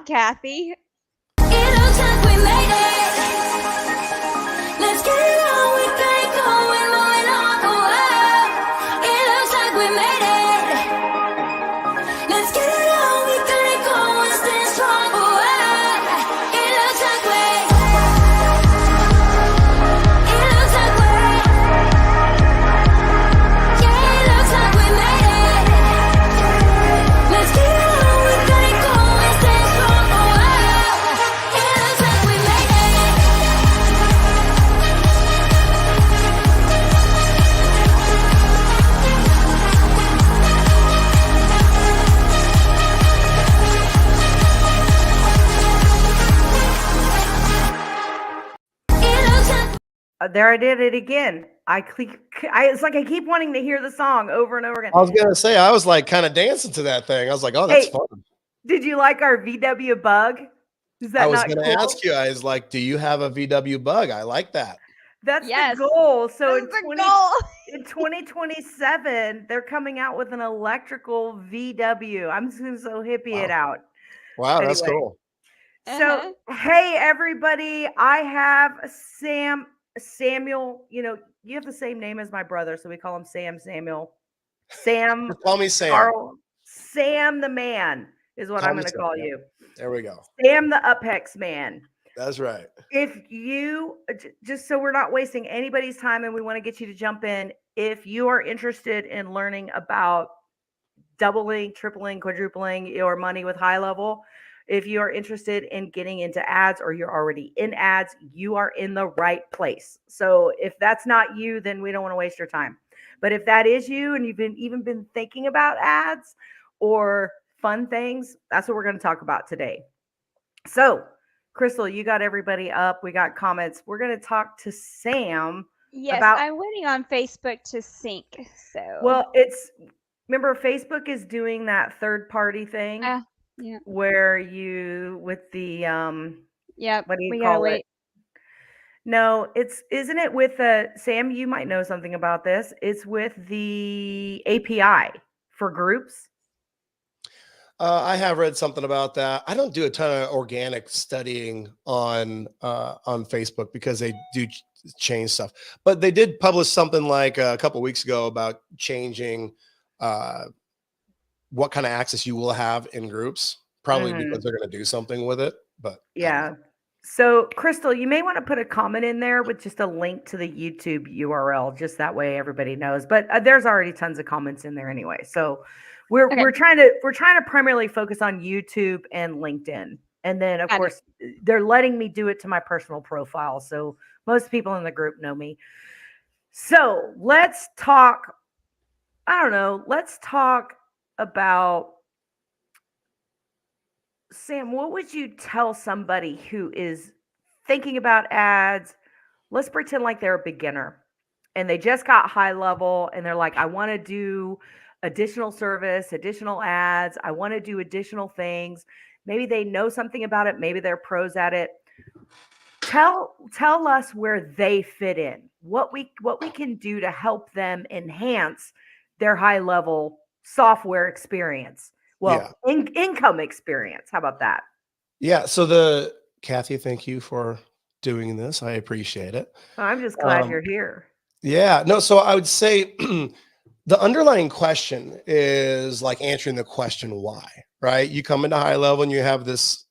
Kathy. It looks like we made it. Let's get it on. We got it going, moving on. Oh, it looks like we made it. Let's get it on. We got it going, stay strong. Oh, it looks like we. It looks like we. Yeah, it looks like we made it. Let's get it on. We got it going, stay strong. Oh, it looks like we made it. It looks like There I did it again. It's like I keep wanting to hear the song over and over again. I was gonna say, I was like kind of dancing to that thing. I was like, oh, that's Hey, fun. did you like our VW bug? Is that I was not gonna cool? ask you, I was like, do you have a VW bug? I like that. That's Yes. the goal. So That's the goal. in 2027, they're coming out with an electrical VW. I'm just gonna so hippie it out. Wow, that's Anyway. cool. So, hey everybody, I have Samuel, you have the same name as my brother, so we call him Samuel. Sam Just call me Sam. Carl Sam the man is what Call I'm me going to Sam, call yeah. you. There we go. Sam the UPHEX man. That's right. If you just so we're not wasting anybody's time and we want to get you to jump in, if you are interested in learning about doubling, tripling, quadrupling your money with high level, if you are interested in getting into ads or you're already in ads, you are in the right place. So if that's not you, then we don't want to waste your time. But if that is you and you've been thinking about ads or fun things, that's what we're going to talk about today. So, Crystal, you got everybody up. We got comments. We're going to talk to Sam. Yes, about- I'm waiting on Facebook to sync. So Well, remember Facebook is doing that third party thing yeah, where you with the yep. what do you We call gotta it? wait. No, isn't it with Sam, you might know something about this. It's with the API for groups. I have read something about that. I don't do a ton of organic studying on Facebook because they do change stuff. But they did publish something like a couple weeks ago about changing what kind of access you will have in groups, probably because they're going to do something with it. But yeah. So, Crystal, you may want to put a comment in there with just a link to the YouTube URL, just that way everybody knows. But there's already tons of comments in there anyway. So, we're trying to primarily focus on YouTube and LinkedIn, and then of course they're letting me do it to my personal profile. So most people in the group know me. So let's talk. I don't know. Let's talk about. Sam, what would you tell somebody who is thinking about ads? Let's pretend like they're a beginner and they just got high level and they're like, I want to do additional service, additional ads. I want to do additional things. Maybe they know something about it. Maybe they're pros at it. Tell us where they fit in. What we can do to help them enhance their high level software experience. Well, income experience. How about that? Yeah. So Kathy, thank you for doing this. I appreciate it. I'm just glad you're here. Yeah. No. So I would say the underlying question is like answering the question why, right? You come into high level and you have this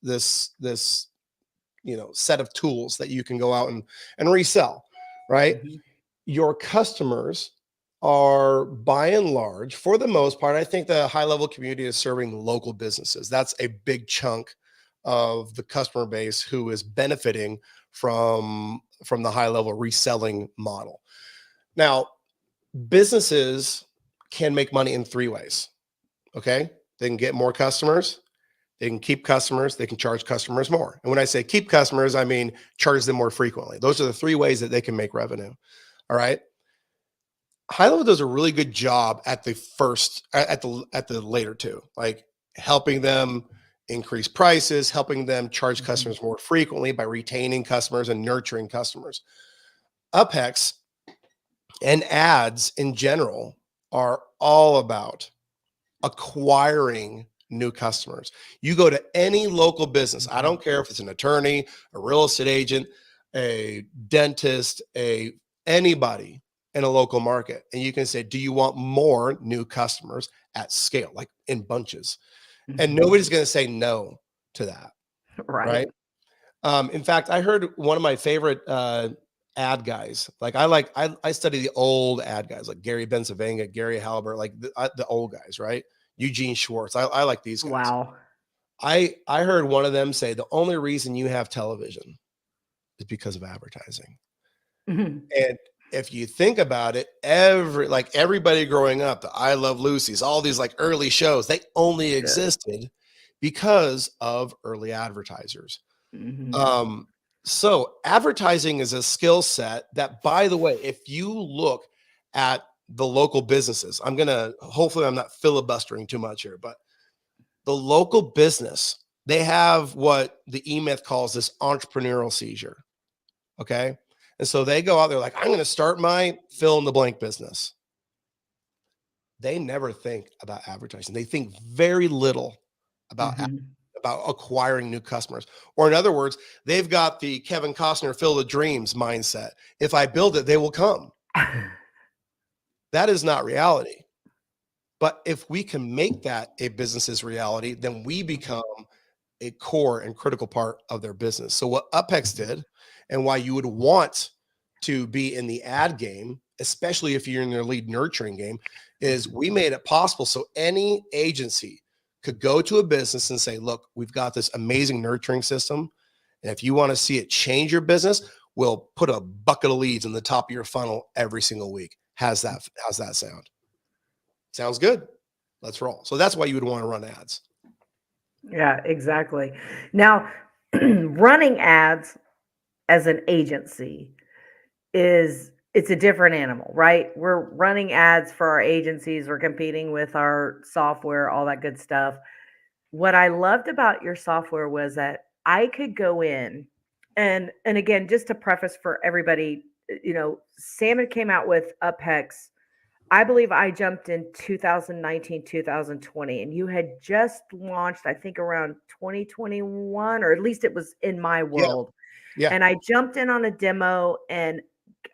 set of tools that you can go out and resell, right? Mm-hmm. Your customers are by and large, for the most part, I think the high level community is serving local businesses. That's a big chunk of the customer base who is benefiting from the high level reselling model. Now, businesses can make money in three ways. Okay. They can get more customers. They can keep customers. They can charge customers more. And when I say keep customers, I mean charge them more frequently. Those are the three ways that they can make revenue. All right. High level does a really good job at the later two, like helping them increase prices, helping them charge customers more frequently by retaining customers and nurturing customers. UPHEX and ads in general are all about acquiring new customers. You go to any local business, I don't care if it's an attorney, a real estate agent, a dentist, anybody in a local market, and you can say, do you want more new customers at scale, like in bunches? And nobody's going to say no to that, Right. right? In fact, I heard one of my favorite ad guys. Like I study the old ad guys, like Gary Bencivenga, Gary Halbert, like the old guys, right? Eugene Schwartz. I like these guys. Wow. I heard one of them say the only reason you have television is because of advertising. Mhm. And if you think about it, everybody growing up, the I Love Lucy's, all these like early shows, they only existed because of early advertisers. Mhm. So advertising is a skill set that, by the way, if you look at the local businesses, hopefully I'm not filibustering too much here, but the local business, they have what the E-Myth calls this entrepreneurial seizure. Okay. And so they go out there like, I'm going to start my fill in the blank business. They never think about advertising. They think very little about about acquiring new customers. Or in other words, they've got the Kevin Costner Field of Dreams mindset. If I build it, they will come. That is not reality. But if we can make that a business's reality, then we become a core and critical part of their business. So what UPHEX did, and why you would want to be in the ad game, especially if you're in their lead nurturing game, is we made it possible so any agency could go to a business and say, look, we've got this amazing nurturing system. And if you want to see it change your business, we'll put a bucket of leads in the top of your funnel every single week. How's that sound? Sounds good. Let's roll. So that's why you would want to run ads. Yeah, exactly. Now, running ads as an agency it's a different animal, right? We're running ads for our agencies, we're competing with our software, all that good stuff. What I loved about your software was that I could go in and again, just to preface for everybody, Sam had came out with UPHEX. I believe I jumped in 2019, 2020, and you had just launched, I think around 2021, or at least it was in my Yeah. world. Yeah. And I jumped in on a demo, and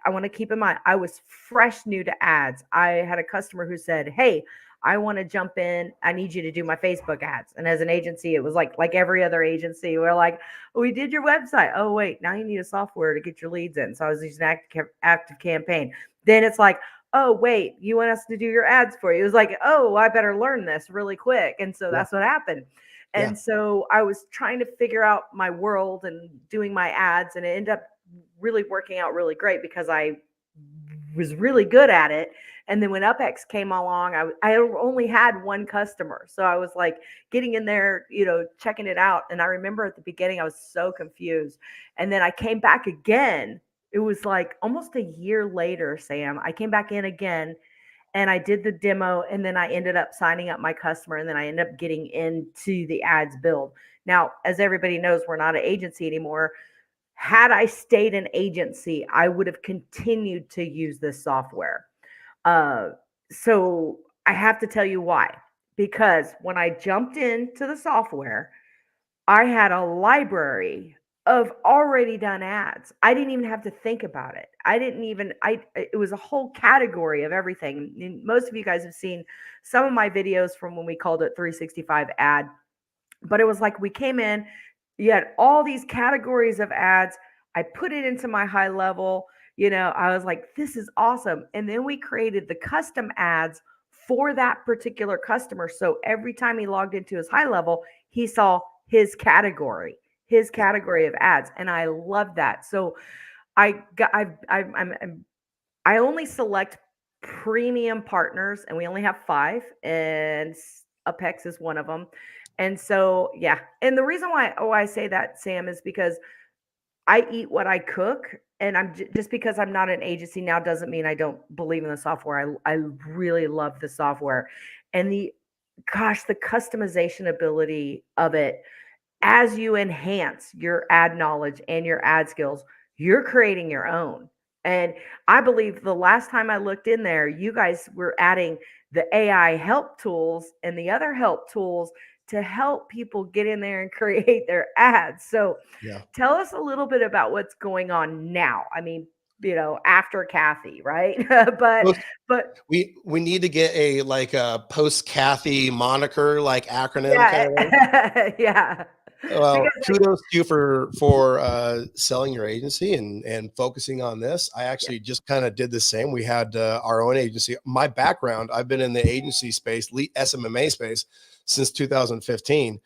I want to keep in mind, I was fresh new to ads. I had a customer who said, hey, I want to jump in. I need you to do my Facebook ads. And as an agency, it was like every other agency. We're like, we did your website. Oh, wait, now you need a software to get your leads in. So I was using active campaign. Then it's like, oh, wait, you want us to do your ads for you. It was like, oh, I better learn this really quick. And so that's what happened. And so I was trying to figure out my world and doing my ads, and it ended up really working out really great because I was really good at it. And then when UPHEX came along, I only had one customer. So I was like getting in there, checking it out. And I remember at the beginning, I was so confused. And then I came back again. It was like almost a year later, Sam. I came back in again and I did the demo, and then I ended up signing up my customer, and then I ended up getting into the ads build. Now, as everybody knows, we're not an agency anymore. Had I stayed an agency, I would have continued to use this software. So I have to tell you why. Because when I jumped into the software, I had a library of already done ads. I didn't even have to think about it. It was a whole category of everything. And most of you guys have seen some of my videos from when we called it 365 ad, but it was like we came in, you had all these categories of ads. I put it into my high level, I was like, this is awesome. And then we created the custom ads for that particular customer. So every time he logged into his high level, he saw his category of ads. And I love that. So I only select premium partners, and we only have 5, and UPHEX is one of them. And so, yeah. And the reason why I say that, Sam, is because I eat what I cook, and just because I'm not an agency now doesn't mean I don't believe in the software. I really love the software, and the customization ability of it. As you enhance your ad knowledge and your ad skills, you're creating your own. And I believe the last time I looked in there, you guys were adding the AI help tools and the other help tools to help people get in there and create their ads. So Yeah. tell us a little bit about what's going on now. I mean, after Kathy, right? but Post- but we need to get a like a post Kathy moniker, like acronym yeah, kind of thing. yeah. Well, Because kudos to you for selling your agency and focusing on this. I actually just kind of did the same. We had our own agency. My background, I've been in the agency space, SMMA space, since 2015,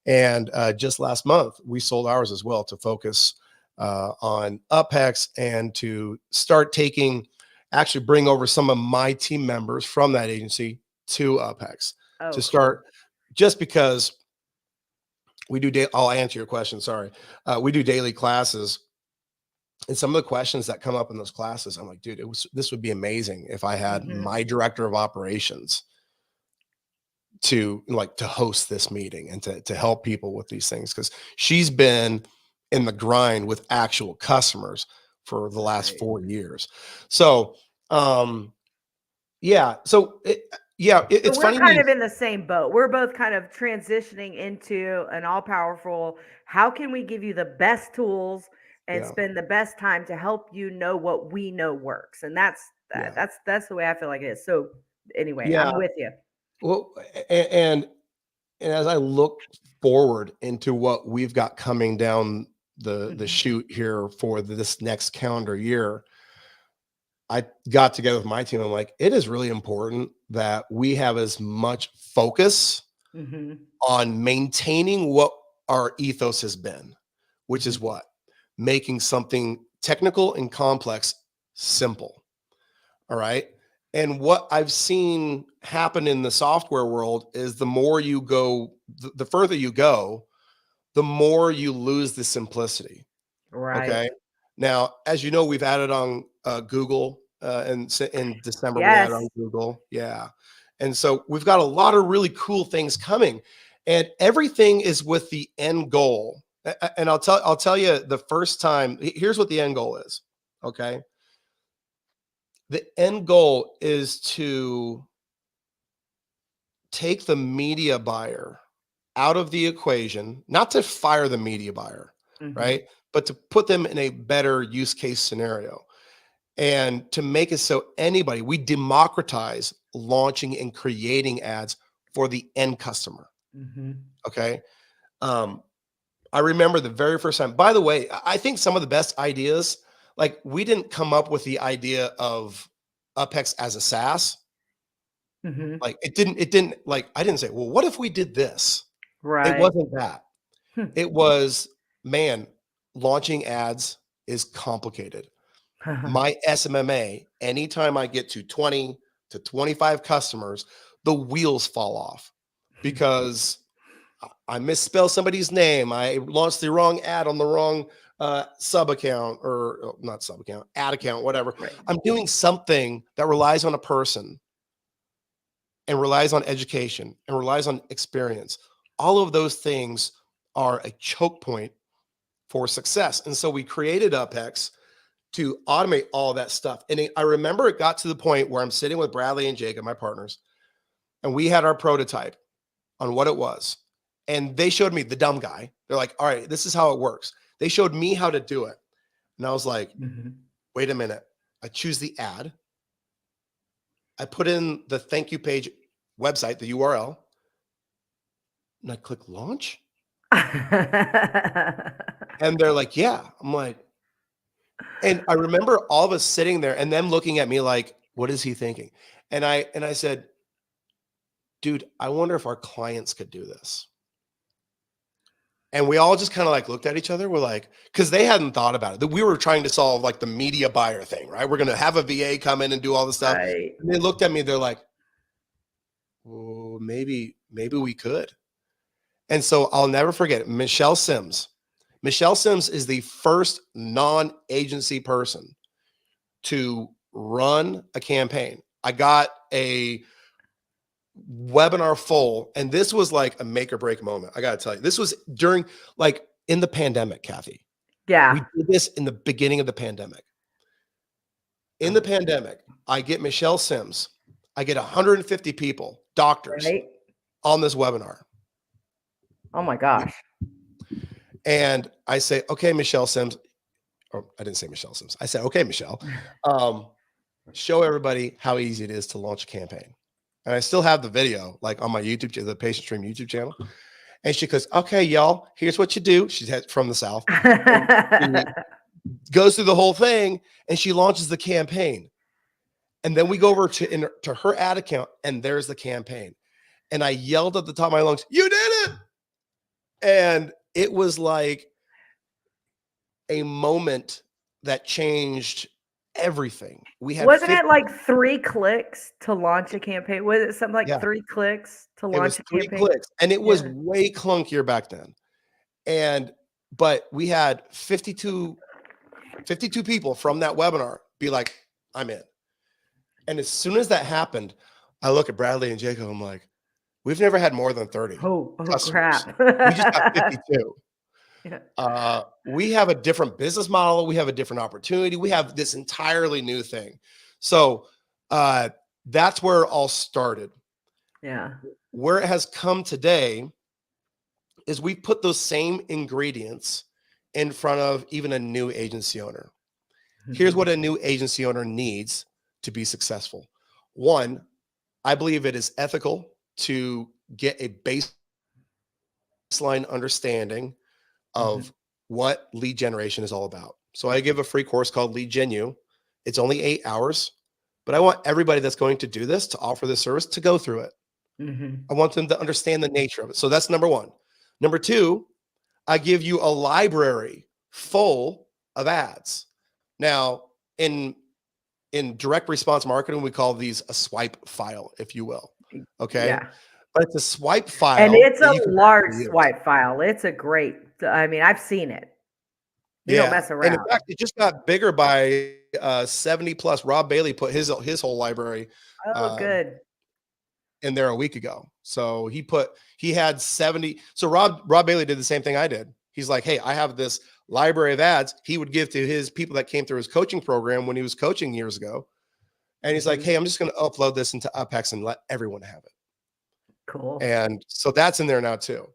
and just last month we sold ours as well to focus on UPHEX and to start actually bring over some of my team members from that agency to UPHEX oh, to cool. start, just because we do I'll answer your question. Sorry. We do daily classes, and some of the questions that come up in those classes, I'm like, dude, this would be amazing if I had my director of operations to host this meeting and to help people with these things, because she's been in the grind with actual customers for the last 4 years. So, yeah. So it's we're funny. kind of in the same boat. We're both kind of transitioning into an all-powerful, how can we give you the best tools and Yeah. spend the best time to help you know what we know works. And that's Yeah. that's the way I feel like it is. So anyway, Yeah. I'm with you. Well, and as I look forward into what we've got coming down the chute here for this next calendar year, I got together with my team. I'm like, it is really important that we have as much focus on maintaining what our ethos has been, which is what? Making something technical and complex simple. All right. And what I've seen happen in the software world is the more you go, the further you go, the more you lose the simplicity. Right. Okay. Now, as you know, we've added on Google, and in December we added Yes. on Google. Yeah. And so we've got a lot of really cool things coming, and everything is with the end goal. And I'll tell you, the first time, here's what the end goal is. Okay. The end goal is to take the media buyer out of the equation, not to fire the media buyer, right? But to put them in a better use case scenario, and to make it so we democratize launching and creating ads for the end customer. Okay. I remember the very first time, by the way, I think some of the best ideas, like we didn't come up with the idea of UPHEX as a SaaS. Like it didn't like, I didn't say, well, what if we did this? Right. It wasn't that. It was, man, launching ads is complicated. My SMMA, anytime I get to 20 to 25 customers, the wheels fall off because I misspell somebody's name. I launched the wrong ad on the wrong sub account, or not sub account, ad account, whatever. Right. I'm doing something that relies on a person and relies on education and relies on experience. All of those things are a choke point for success. And so we created UPHEX to automate all that stuff. And I remember it got to the point where I'm sitting with Bradley and Jacob, my partners, and we had our prototype on what it was. And they showed me, the dumb guy. They're like, all right, this is how it works. They showed me how to do it. And I was like, wait a minute. I choose the ad. I put in the thank you page website, the URL, and I click launch. And they're like, yeah. I'm like, and I remember all of us sitting there and them looking at me like, what is he thinking? And I said, dude, I wonder if our clients could do this. And we all just kind of like looked at each other. We're like, because they hadn't thought about it. That we were trying to solve like the media buyer thing, right? We're going to have a VA come in and do all this stuff. Right. And they looked at me. They're like, oh, maybe we could. And so I'll never forget it. Michelle Sims. Michelle Sims is the first non-agency person to run a campaign. I got a webinar full, and this was like a make or break moment. I got to tell you, this was during, like, in the pandemic, Kathy. Yeah. We did this in the beginning of the pandemic. In the pandemic, I get Michelle Sims. I get 150 people, doctors, Right. on this webinar. Oh my gosh. And I say, okay, Michelle Sims, or I didn't say Michelle Sims. I said, okay, Michelle, show everybody how easy it is to launch a campaign. And I still have the video like on my YouTube, the Patient Stream YouTube channel. And she goes, okay, y'all, here's what you do. She's from the South. She goes through the whole thing and she launches the campaign. And then we go over to her ad account and there's the campaign. And I yelled at the top of my lungs, you did it. And it was like a moment that changed everything. We had Wasn't 50, it like 3 clicks to launch a campaign? Was it something like yeah, 3 clicks to it was launch a 3 campaign? clicks and it was Yeah. way clunkier back then. But we had 52 people from that webinar be like, I'm in. And as soon as that happened, I look at Bradley and Jacob. I'm like, we've never had more than 30 Oh customers. crap. We just got 52. Yeah. We have a different business model. We have a different opportunity. We have this entirely new thing. So that's where it all started. Yeah. Where it has come today is we put those same ingredients in front of even a new agency owner. Here's what a new agency owner needs to be successful. One, I believe it is ethical to get a baseline understanding of what lead generation is all about. So I give a free course called Lead Gen U. It's only 8 hours, but I want everybody that's going to do this, to offer this service, to go through it. I want them to understand the nature of it. So that's number one. Number two, I give you a library full of ads. Now, in direct response marketing, we call these a swipe file, if you will. Okay. Yeah. But it's a swipe file. And it's that a you can large use. swipe file. It's a great, I mean, I've seen it. You don't mess And in around. fact, it just got bigger by 70 plus. Rob Bailey put his whole library Oh, good. in there a week ago. So he had 70. So Rob Bailey did the same thing I did. He's like, hey, I have this library of ads he would give to his people that came through his coaching program when he was coaching years ago. And he's like, hey, I'm just going to upload this into UPHEX and let everyone have it. Cool. And so that's in there now too.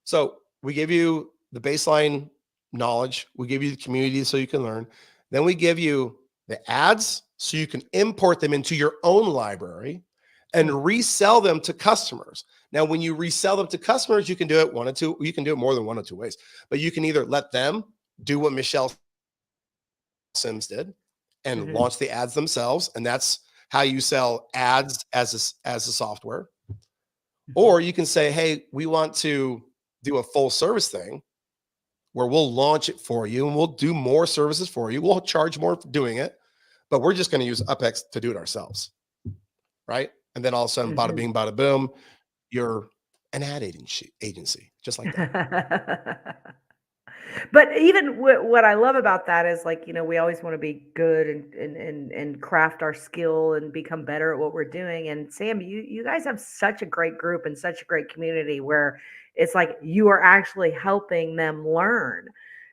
So we give you the baseline knowledge. We give you the community so you can learn. Then we give you the ads so you can import them into your own library and resell them to customers. Now, when you resell them to customers, you can do it one of two. You can do it more than one of two ways, but you can either let them do what Michelle Sims did and launch the ads themselves. And that's how you sell ads as a software. Or you can say, hey, we want to do a full service thing where we'll launch it for you and we'll do more services for you. We'll charge more for doing it, but we're just going to use UPHEX to do it ourselves. Right. And then all of a sudden, bada bing, bada boom, you're an ad agency, just like that. But even what I love about that is, like, you know, we always want to be good and craft our skill and become better at what we're doing. And Sam, you guys have such a great group and such a great community where it's like you are actually helping them learn.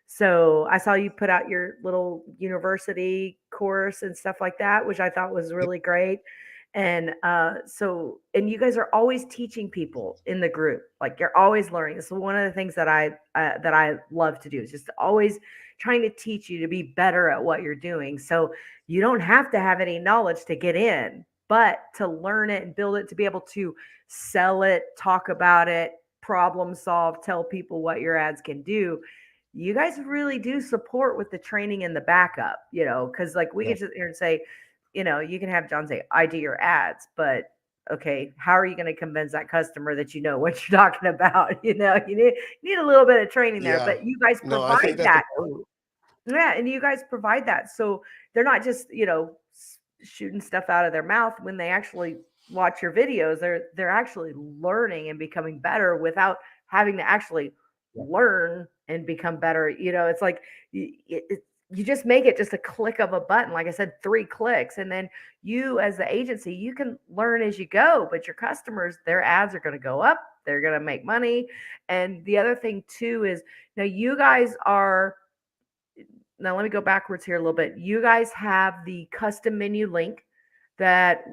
So I saw you put out your little university course and stuff like that, which I thought was really great. And and you guys are always teaching people in the group, like you're always learning. This is one of the things that I love to do, is just always trying to teach you to be better at what you're doing. So you don't have to have any knowledge to get in, but to learn it and build it, to be able to sell it, talk about it, problem solve, tell people what your ads can do. You guys really do support with the training and the backup, you know, because like we can sit here and say, you know, you can have John say, I do your ads, but okay, how are you going to convince that customer that you know what you're talking about? You know, you need a little bit of training there, but you guys provide that. Yeah. And you guys provide that. So they're not just, you know, shooting stuff out of their mouth. When they actually watch your videos, they're actually learning and becoming better without having to actually learn and become better. You know, it's like, you just make it just a click of a button. Like I said, 3 clicks. And then you as the agency, you can learn as you go, but your customers, their ads are going to go up. They're going to make money. And the other thing too is, now you guys are, now let me go backwards here a little bit. You guys have the custom menu link that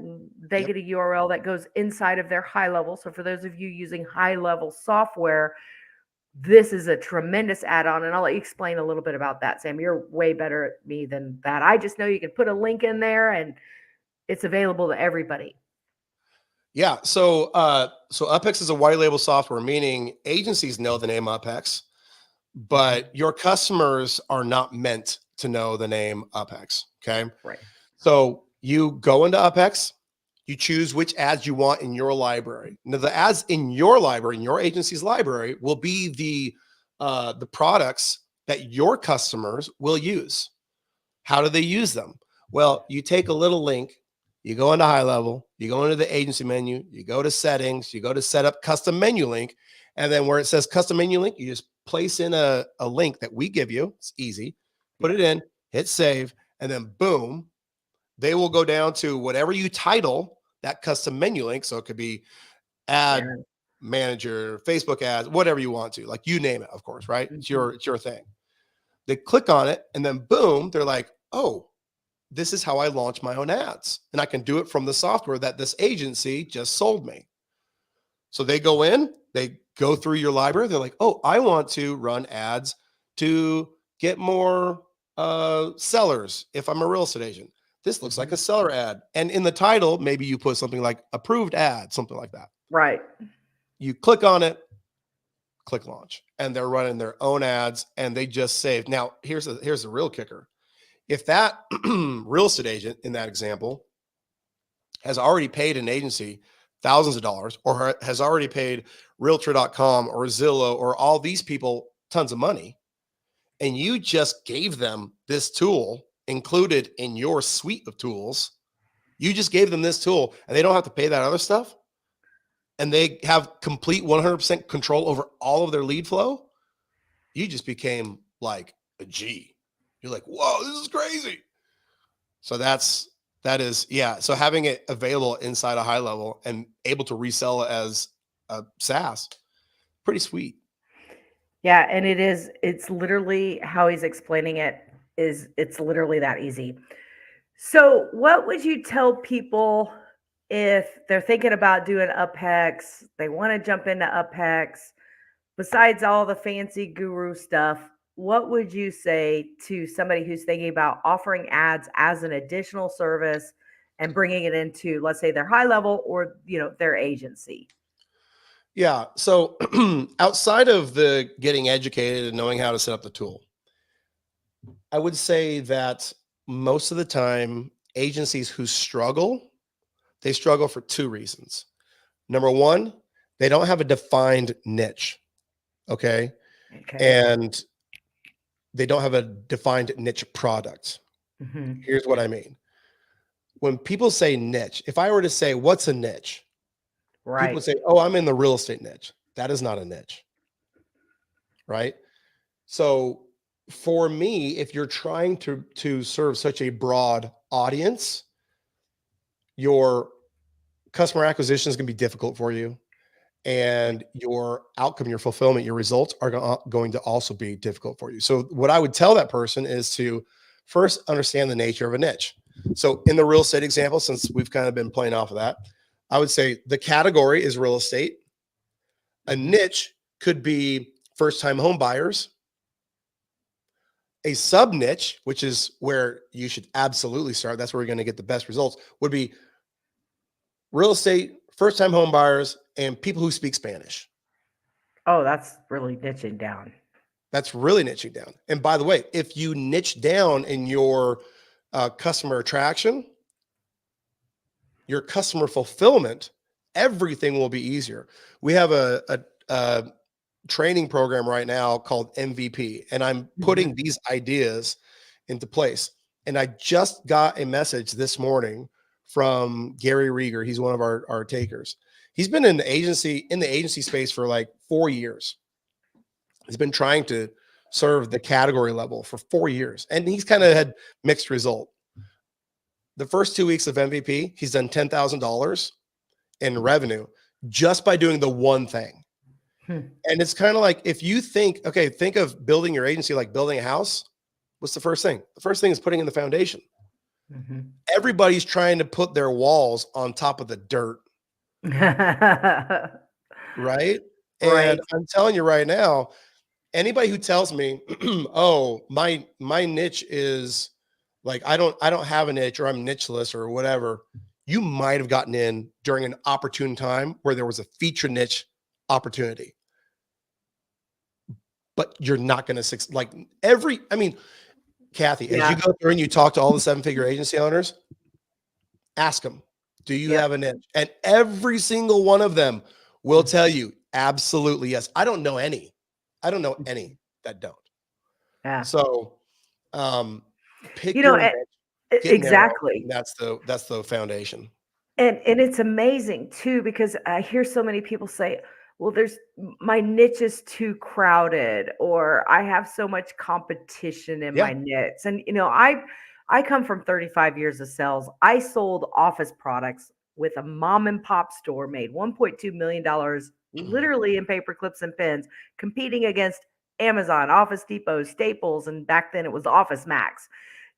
they Yep. get a URL that goes inside of their high level. So for those of you using high level software, this is a tremendous add-on, and I'll let you explain a little bit about that, Sam. You're way better at me than that. I just know you can put a link in there and it's available to everybody. Yeah. So UPHEX is a white label software, meaning agencies know the name UPHEX, but your customers are not meant to know the name UPHEX. Okay. Right. So you go into UPHEX, you choose which ads you want in your library. Now, the ads in your library, in your agency's library, will be the products that your customers will use. How do they use them? Well, you take a little link, you go into high level, you go into the agency menu, you go to settings, you go to set up custom menu link, and then where it says custom menu link, you just place in a link that we give you. It's easy. Put it in, hit save, and then boom, they will go down to whatever you title that custom menu link. So it could be ad manager, Facebook ads, whatever you want to, like you name it, of course, right? It's your thing. They click on it and then boom, they're like, oh, this is how I launch my own ads. And I can do it from the software that this agency just sold me. So they go in, they go through your library. They're like, oh, I want to run ads to get more sellers if I'm a real estate agent. This looks like a seller ad. And in the title, maybe you put something like approved ad, something like that. Right. You click on it, click launch, and they're running their own ads and they just saved. Now, here's the real kicker. If that real estate agent in that example has already paid an agency thousands of dollars or has already paid realtor.com or Zillow or all these people tons of money, and you just gave them this tool included in your suite of tools, you just gave them this tool and they don't have to pay that other stuff, and they have complete 100% control over all of their lead flow, you just became like a G. You're like, whoa, this is crazy. So that is, yeah. So having it available inside a high level and able to resell it as a SaaS, pretty sweet. Yeah, and it's literally how he's explaining it's literally that easy. So what would you tell people if they're thinking about doing UPHEX, they want to jump into UPHEX, besides all the fancy guru stuff? What would you say to somebody who's thinking about offering ads as an additional service and bringing it into, let's say, their high level or, their agency? Yeah. So outside of the getting educated and knowing how to set up the tool, I would say that most of the time, agencies who struggle, they struggle for two reasons. Number one, they don't have a defined niche. Okay. And they don't have a defined niche product. Here's what I mean. When people say niche, if I were to say, what's a niche? Right. People would say, oh, I'm in the real estate niche. That is not a niche. Right. So for me, if you're trying to serve such a broad audience, your customer acquisition is going to be difficult for you. And your outcome, your fulfillment, your results are going to also be difficult for you. So what I would tell that person is to first understand the nature of a niche. So in the real estate example, since we've kind of been playing off of that, I would say the category is real estate. A niche could be first-time home buyers. A sub niche, which is where you should absolutely start, that's where we're going to get the best results, would be real estate, first-time home buyers, and people who speak Spanish. Oh, that's really niching down. That's really niching down. And by the way, if you niche down in your customer attraction, your customer fulfillment, everything will be easier. We have a training program right now called MVP, and I'm putting these ideas into place. And I just got a message this morning from Gary Rieger. He's one of our takers. He's been in the agency space for like 4 years. He's been trying to serve the category level for 4 years, and he's kind of had mixed result. The first 2 weeks of MVP, he's done $10,000 in revenue just by doing the one thing. And it's kind of like, if you think of building your agency like building a house. What's the first thing? The first thing is putting in the foundation. Mhm. Everybody's trying to put their walls on top of the dirt, right? Right. And I'm telling you right now, anybody who tells me, "Oh, my niche is like I don't have a niche or I'm nicheless or whatever," you might have gotten in during an opportune time where there was a feature niche opportunity, but you're not going to like I mean, Kathy, as you Yeah. go through and you talk to all the seven-figure agency owners, ask them, "Do you Yep. have a niche?" And every single one of them will tell you, "Absolutely, yes." I don't know any. I don't know any that don't. Yeah. So, You pick know, your niche, get narrow, exactly. and that's the foundation. And it's amazing too, because I hear so many people say, well, my niche is too crowded, or I have so much competition in Yeah. my niche. And I come from 35 years of sales. I sold office products with a mom and pop store, made $1.2 million literally in paper clips and pens, competing against Amazon, Office Depot, Staples, and back then it was Office Max.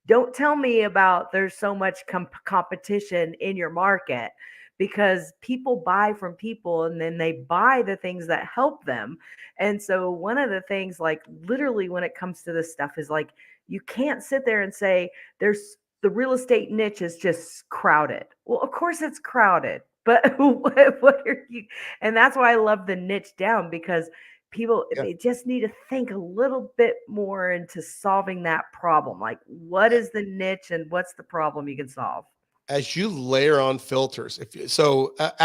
Don't tell me about there's so much competition in your market, because people buy from people and then they buy the things that help them. And so one of the things, like literally when it comes to this stuff, is like you can't sit there and say there's the real estate niche is just crowded. Well, of course it's crowded, but what are you? And that's why I love the niche down, because people, Yeah. they just need to think a little bit more into solving that problem. Like, what is the niche and what's the problem you can solve? As you layer on filters, at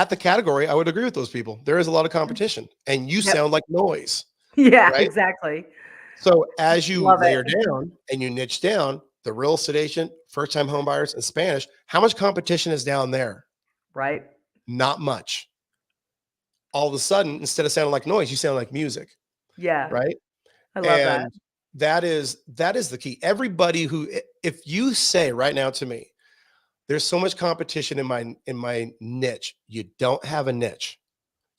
the category, I would agree with those people. There is a lot of competition, and you Yep. sound like noise, Yeah, right? exactly. So as you Love layer it. down and you niche down the real estate agent, first-time home buyers, and Spanish, how much competition is down there? Right. Not much. All of a sudden, instead of sounding like noise, you sound like music, Yeah. right? I love that. And that is the key. Everybody who, if you say right now to me, there's so much competition in my niche, you don't have a niche.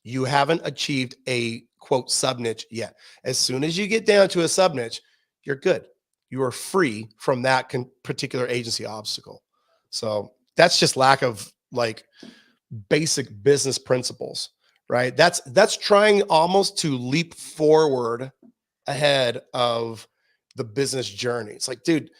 You haven't achieved a quote sub niche yet. As soon as you get down to a sub niche, you're good. You are free from that particular agency obstacle. So that's just lack of like basic business principles, right? That's trying almost to leap forward ahead of the business journey. It's like, dude,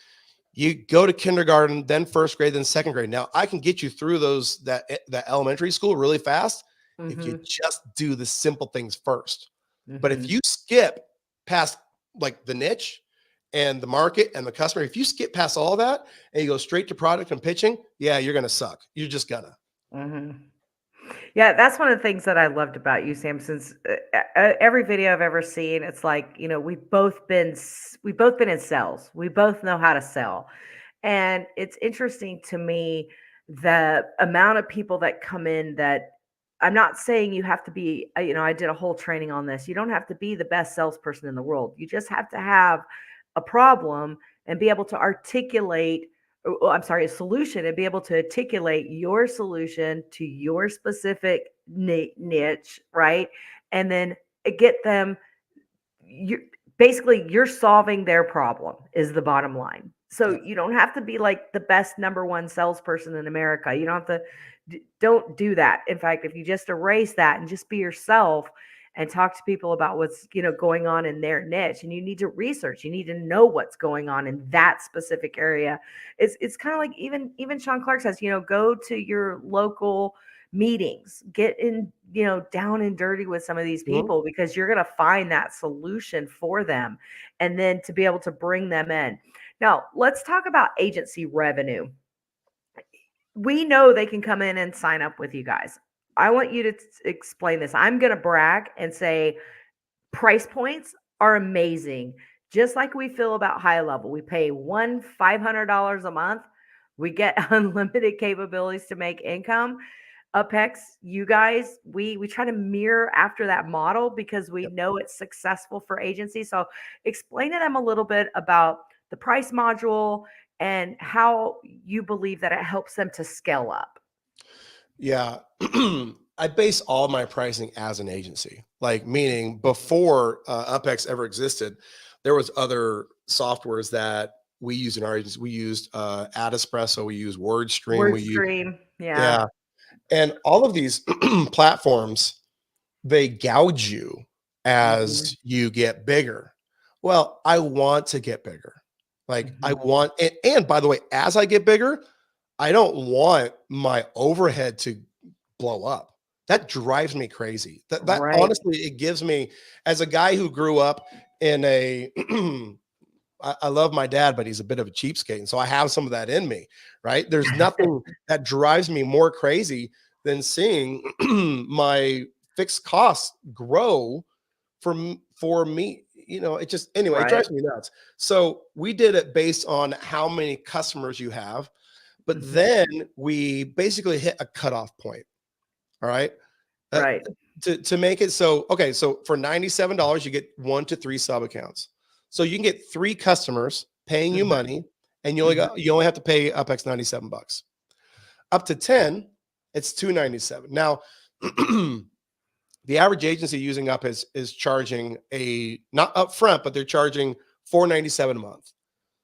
you go to kindergarten, then first grade, then second grade. Now I can get you through that elementary school really fast if you Mhm. just do the simple things first. But if Mhm. you skip past like the niche and the market and the customer, if you skip past all that and you go straight to product and pitching, yeah, you're gonna suck. You're just gonna. Mhm. Yeah, that's one of the things that I loved about you, Sam. Since every video I've ever seen, it's like, we've both been in sales. We both know how to sell, and it's interesting to me the amount of people that come in that. I'm not saying you have to be. I did a whole training on this. You don't have to be the best salesperson in the world. You just have to have a problem and be able to articulate, I'm sorry, a solution, and be able to articulate your solution to your specific niche, right? And then get them, you basically you're solving their problem is the bottom line. So Yep. you don't have to be like the best number one salesperson in America. You don't have to, don't do that. In fact, if you just erase that and just be yourself and talk to people about what's going on in their niche, and you need to research, you need to know what's going on in that specific area. It's kind of like, even Sean Clark says, go to your local meetings, get in, down and dirty with some of these Mhm. people, because you're going to find that solution for them, and then to be able to bring them in. Now, let's talk about agency revenue. We know they can come in and sign up with you guys. I want you to explain this. I'm going to brag and say price points are amazing. Just like we feel about high level, we pay $500 a month. We get unlimited capabilities to make income. UPHEX, you guys, we try to mirror after that model because we Yep. know it's successful for agencies. So explain to them a little bit about the price module and how you believe that it helps them to scale up. Yeah. I base all my pricing as an agency, like meaning before UpEx ever existed, there was other softwares that we use in our agency. We used Ad Espresso, we use WordStream, we use WordStream. Yeah. yeah, and all of these platforms, they gouge you Mhm. as you get bigger. Well, I want to get bigger. Like I Mhm. want, and by the way, as I get bigger, I don't want my overhead to blow up. That drives me crazy. That Right. honestly, it gives me, as a guy who grew up in a I love my dad, but he's a bit of a cheapskate. And so I have some of that in me, right? There's nothing that drives me more crazy than seeing my fixed costs grow for me. You know, it just, anyway, it Right. drives me nuts. So we did it based on how many customers you have, but Mhm. then we basically hit a cutoff point. All right. Uh, Right. to make it so, okay, so for $97, you get 1 to 3 sub accounts. So you can get 3 customers paying you Mhm. money, and Mhm. you only have to pay UPHEX $97. Up to 10, it's $297. Now, the average agency using Up is charging a not upfront, but they're charging $497 a month.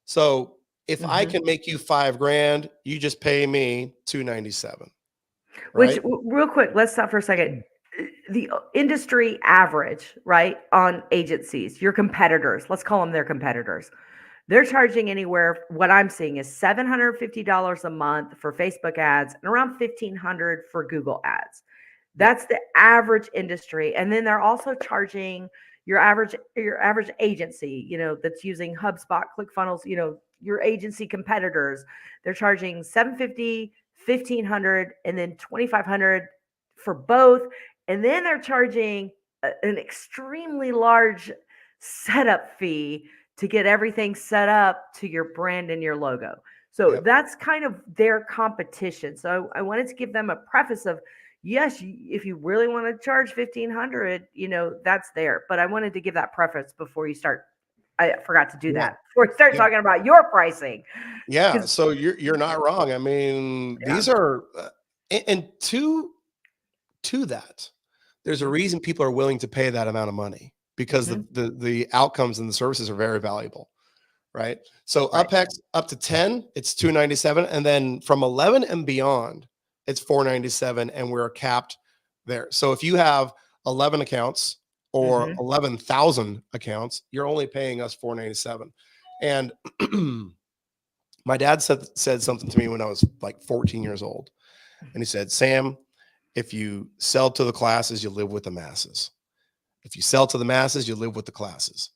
So if I Mhm. can make you 5 grand, you just pay me $297, Which right? real quick, let's stop for a second. The industry average, right, on agencies, your competitors, let's call them their competitors. They're charging anywhere, what I'm seeing is $750 a month for Facebook ads and around $1,500 for Google ads. Yep. That's the average industry. And then they're also charging your average agency, that's using HubSpot, ClickFunnels, your agency competitors. They're charging 750, 1,500, and then 2,500 for both. And then they're charging an extremely large setup fee to get everything set up to your brand and your logo. So Yep. that's kind of their competition. So I wanted to give them a preface of, yes, if you really want to charge 1,500, that's there. But I wanted to give that preface before you start. I forgot to do Yeah. that before you start Yeah. talking about your pricing. Yeah, Because so you're not wrong. I mean, yeah. these are and to that, there's a Hmm. reason people are willing to pay that amount of money because Hmm. the outcomes and the services are very valuable, right? So Right. UPHEX up to 10, it's 297, and then from 11 and beyond, it's 497, and we're capped there. So if you have 11 accounts or Hmm. 11,000 accounts, you're only paying us 497. And my dad said something to me when I was like 14 years old. And he said, Sam, if you sell to the classes, you live with the masses. If you sell to the masses, you live with the classes.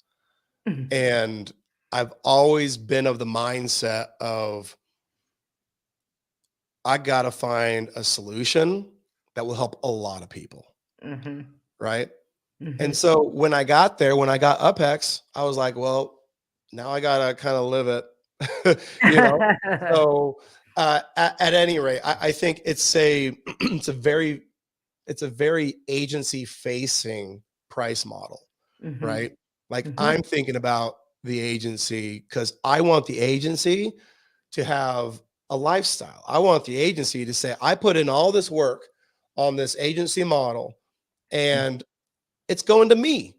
And I've always been of the mindset of I got to find a solution that will help a lot of people. Hmm. Right. And Hmm. so when I got there, when I got UPHEX, I was like, well, now I got to kind of live it, you know? So at any rate, I think it's it's a very agency facing price model, Hmm. right? Like Hmm. I'm thinking about the agency because I want the agency to have a lifestyle. I want the agency to say, I put in all this work on this agency model and it's going to me.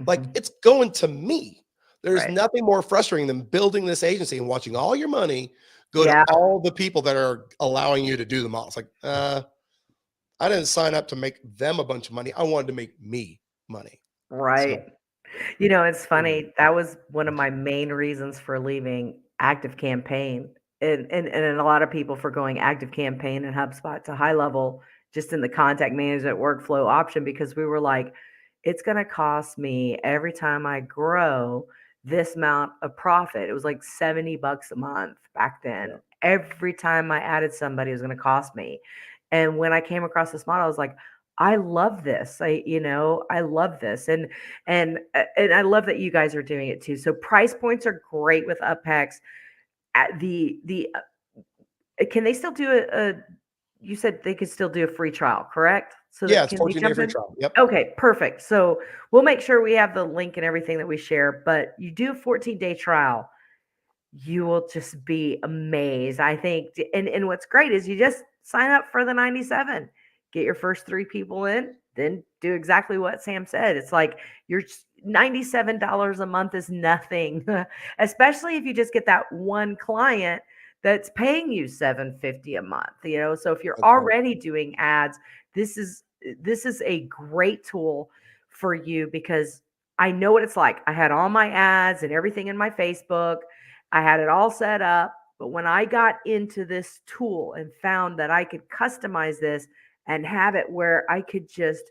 Like Hmm. it's going to me. There's Right. nothing more frustrating than building this agency and watching all your money go to Yeah. all the people that are allowing you to do the model. It's like, I didn't sign up to make them a bunch of money. I wanted to make me money. So, Right. It's funny. That was one of my main reasons for leaving Active Campaign, and a lot of people for going Active Campaign and HubSpot to high level, just in the contact management workflow option, because we were like, it's going to cost me every time I grow this amount of profit. It was like $70 a month back yeah, then. Every time I added somebody, it was going to cost me. And when I came across this model, I was like, I love this. I love this. And I love that you guys are doing it too. So price points are great with UPHEX. At the can they still do a you said they could still do a free trial, correct? So yeah, that it's can they 14-day jump free in? trial. Yep. Okay, perfect. So we'll make sure we have the link and everything that we share, but you do a 14-day trial. You will just be amazed. I think and what's great is you just sign up for the 97. Get your first 3 people in, then do exactly what Sam said. It's like you're $97 a month is nothing, especially if you just get that one client that's paying you $750 a month. So if you're That's right. already doing ads, this is a great tool for you, because I know what it's like. I had all my ads and everything in my Facebook. I had it all set up. But when I got into this tool and found that I could customize this and have it where I could just,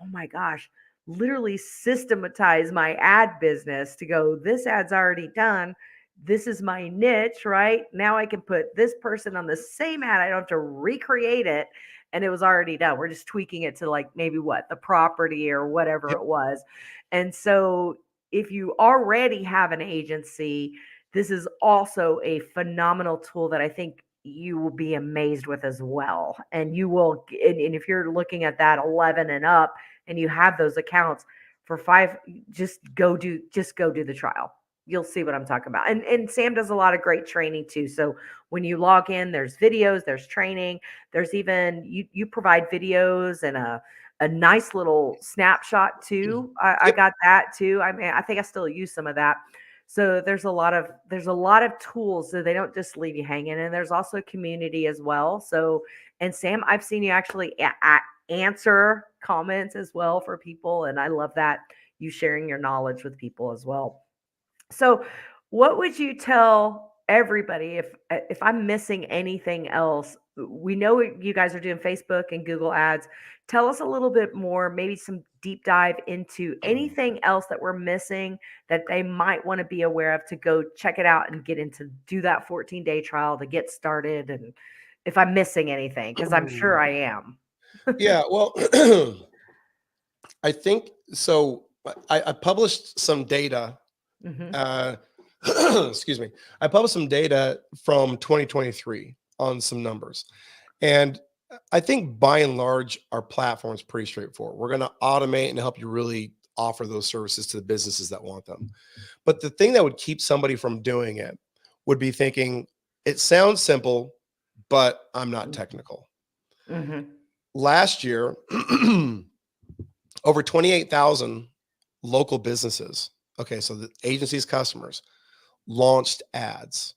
oh my gosh, literally systematize my ad business to go, this ad's already done. This is my niche, right? Now I can put this person on the same ad. I don't have to recreate it. And it was already done. We're just tweaking it to like maybe the property or whatever Yep. it was. And so if you already have an agency, this is also a phenomenal tool that I think you will be amazed with as well. And you will, and if you're looking at that 11 and up and you have those accounts for $5, just go do the trial. You'll see what I'm talking about. And Sam does a lot of great training too. So when you log in, there's videos, there's training, there's even, you provide videos and a nice little snapshot too. I Yep. got that too. I mean, I think I still use some of that. So there's a lot of tools, so they don't just leave you hanging. And there's also community as well. So, and Sam, I've seen you actually answer comments as well for people, and I love that, you sharing your knowledge with people as well. So, what would you tell everybody if I'm missing anything else? We know you guys are doing Facebook and Google ads. Tell us a little bit more, maybe some deep dive into anything else that we're missing that they might want to be aware of to go check it out and do that 14-day trial to get started. And if I'm missing anything, because I'm sure I am. Yeah. Well, I think so. I published some data. Mhm. Excuse me. I published some data from 2023 on some numbers. And I think by and large, our platform is pretty straightforward. We're going to automate and help you really offer those services to the businesses that want them. But the thing that would keep somebody from doing it would be thinking, it sounds simple, but I'm not technical. Mhm. Last year, over 28,000 local businesses, okay, so the agency's customers, launched ads.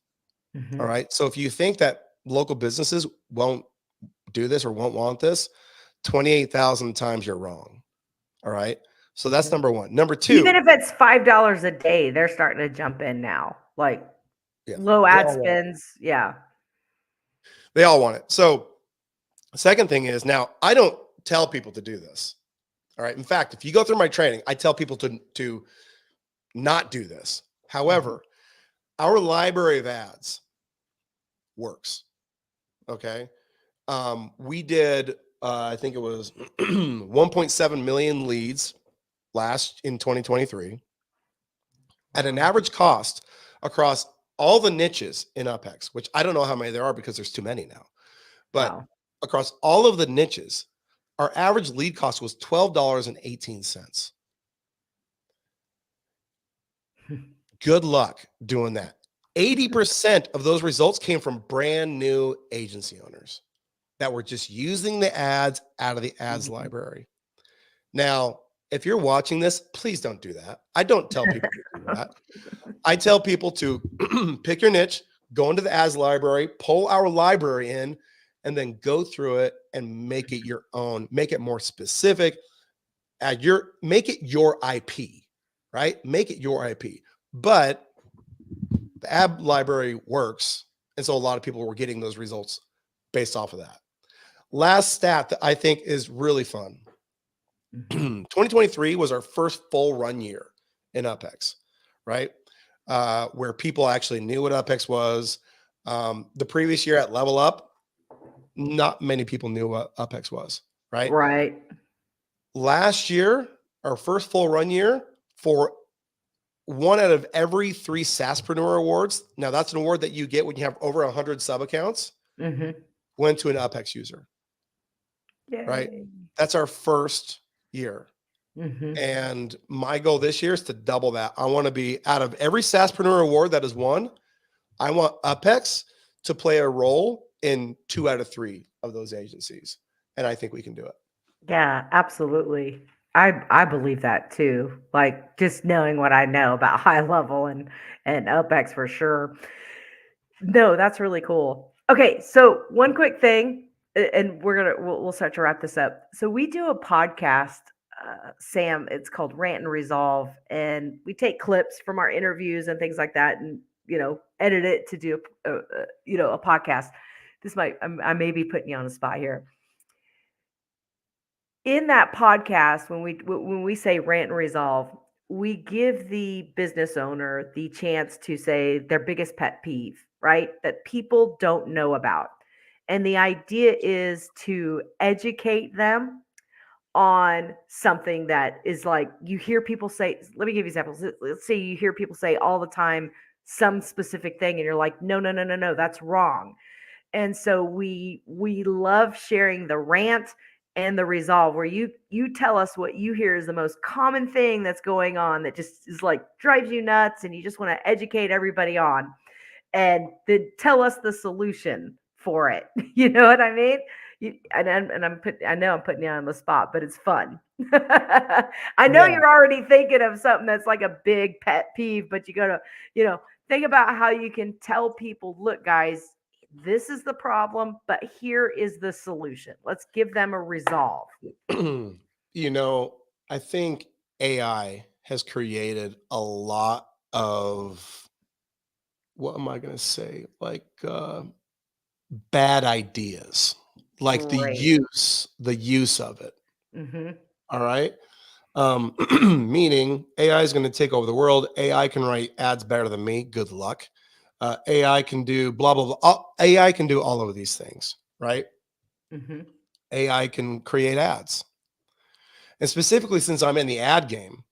Mhm. All right. So if you think that local businesses won't do this or won't want this, 28,000 times you're wrong. All right. So that's Mhm. number one. Number Even two, if it's $5 a day, they're starting to jump in now. Like yeah, low they ad all want it. spends. Yeah. They all want it. So the second thing is, now I don't tell people to do this. All right. In fact, if you go through my training, I tell people to not do this. However, our library of ads works. Okay. We did, I think it was 1.7 million leads in 2023 at an average cost across all the niches in UPHEX, which I don't know how many there are because there's too many now. But Wow. across all of the niches, our average lead cost was $12.18. Good luck doing that. 80% of those results came from brand new agency owners that were just using the ads out of the ads library. Now, if you're watching this, please don't do that. I don't tell people to do that. I tell people to pick your niche, go into the ads library, pull our library in, and then go through it and make it your own, make it more specific. Make it your IP, right? Make it your IP. But the ad library works. And so a lot of people were getting those results based off of that. Last stat that I think is really fun. 2023 was our first full run year in UPHEX, right? Where people actually knew what UPHEX was. The previous year at Level Up, not many people knew what UPHEX was, right? Right. Last year, our first full run year, for 1 out of every 3 SaaSpreneur awards, now that's an award that you get when you have over 100 sub accounts, went to an UPHEX user, right? Yay. That's our first year. Mhm. And my goal this year is to double that. I want to be, out of every SaaSpreneur award that is won, I want UPHEX to play a role in 2 out of 3 of those agencies. And I think we can do it. Yeah, absolutely. I believe that too. Like just knowing what I know about high level and UPEX for sure. No, that's really cool. Okay, so one quick thing, and we'll start to wrap this up. So we do a podcast, Sam. It's called Rant and Resolve, and we take clips from our interviews and things like that, and edit it to do a podcast. I may be putting you on the spot here. In that podcast, when we say rant and resolve, we give the business owner the chance to say their biggest pet peeve, right? That people don't know about. And the idea is to educate them on something that is like you hear people say. Let me give you examples. Let's say you hear people say all the time some specific thing and you're like, no, no, no, no, no, that's wrong. And so we love sharing the rant and the resolve, where you tell us what you hear is the most common thing that's going on that just is like drives you nuts and you just want to educate everybody on, and then tell us the solution for it. You know what I mean? I know I'm putting you on the spot, but it's fun. I know Yeah. you're already thinking of something that's like a big pet peeve, but you gotta, think about how you can tell people, look, guys, this is the problem, but here is the solution. Let's give them a resolve. You know, I think AI has created a lot of, what am I going to say? Like bad ideas, like Great. the use of it. Mm-hmm. All right. Meaning AI is going to take over the world. AI can write ads better than me. Good luck. AI can do blah, blah, blah. AI can do all of these things, right? Mm-hmm. AI can create ads. And specifically, since I'm in the ad game,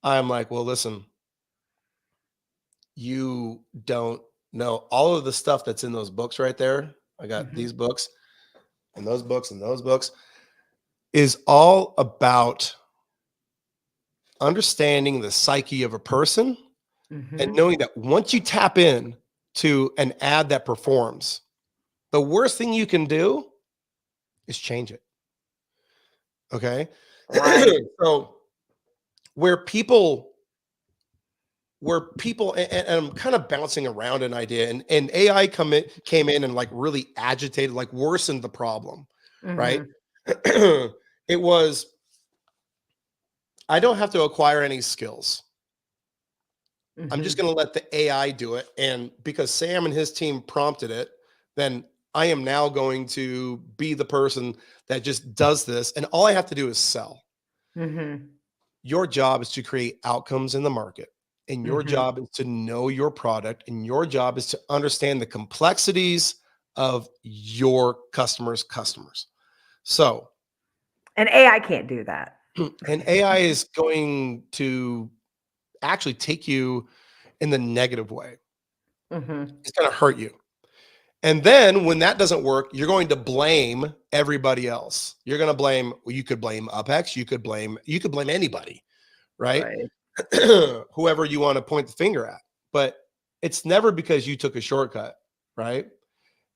I'm like, well, listen, you don't know all of the stuff that's in those books right there. I got Mm-hmm. these books and those books and those books is all about understanding the psyche of a person and Mm-hmm. knowing that once you tap in to an ad that performs, the worst thing you can do is change it. Okay. Right. So where people and I'm kind of bouncing around an idea, and AI came in and like really agitated, like worsened the problem, right? Mm-hmm. It was, I don't have to acquire any skills. I'm just Mm-hmm. going to let the AI do it. And because Sam and his team prompted it, then I am now going to be the person that just does this. And all I have to do is sell. Mm-hmm. Your job is to create outcomes in the market. And your Mm-hmm. job is to know your product. And your job is to understand the complexities of your customers' customers. So, And AI can't do that. and AI is going to actually take you in the negative way. Mm-hmm. It's going to hurt you. And then when that doesn't work, you're going to blame everybody else. You're going to blame, well, you could blame UPHEX, you could blame anybody, right? Right. Whoever you want to point the finger at. But it's never because you took a shortcut, right?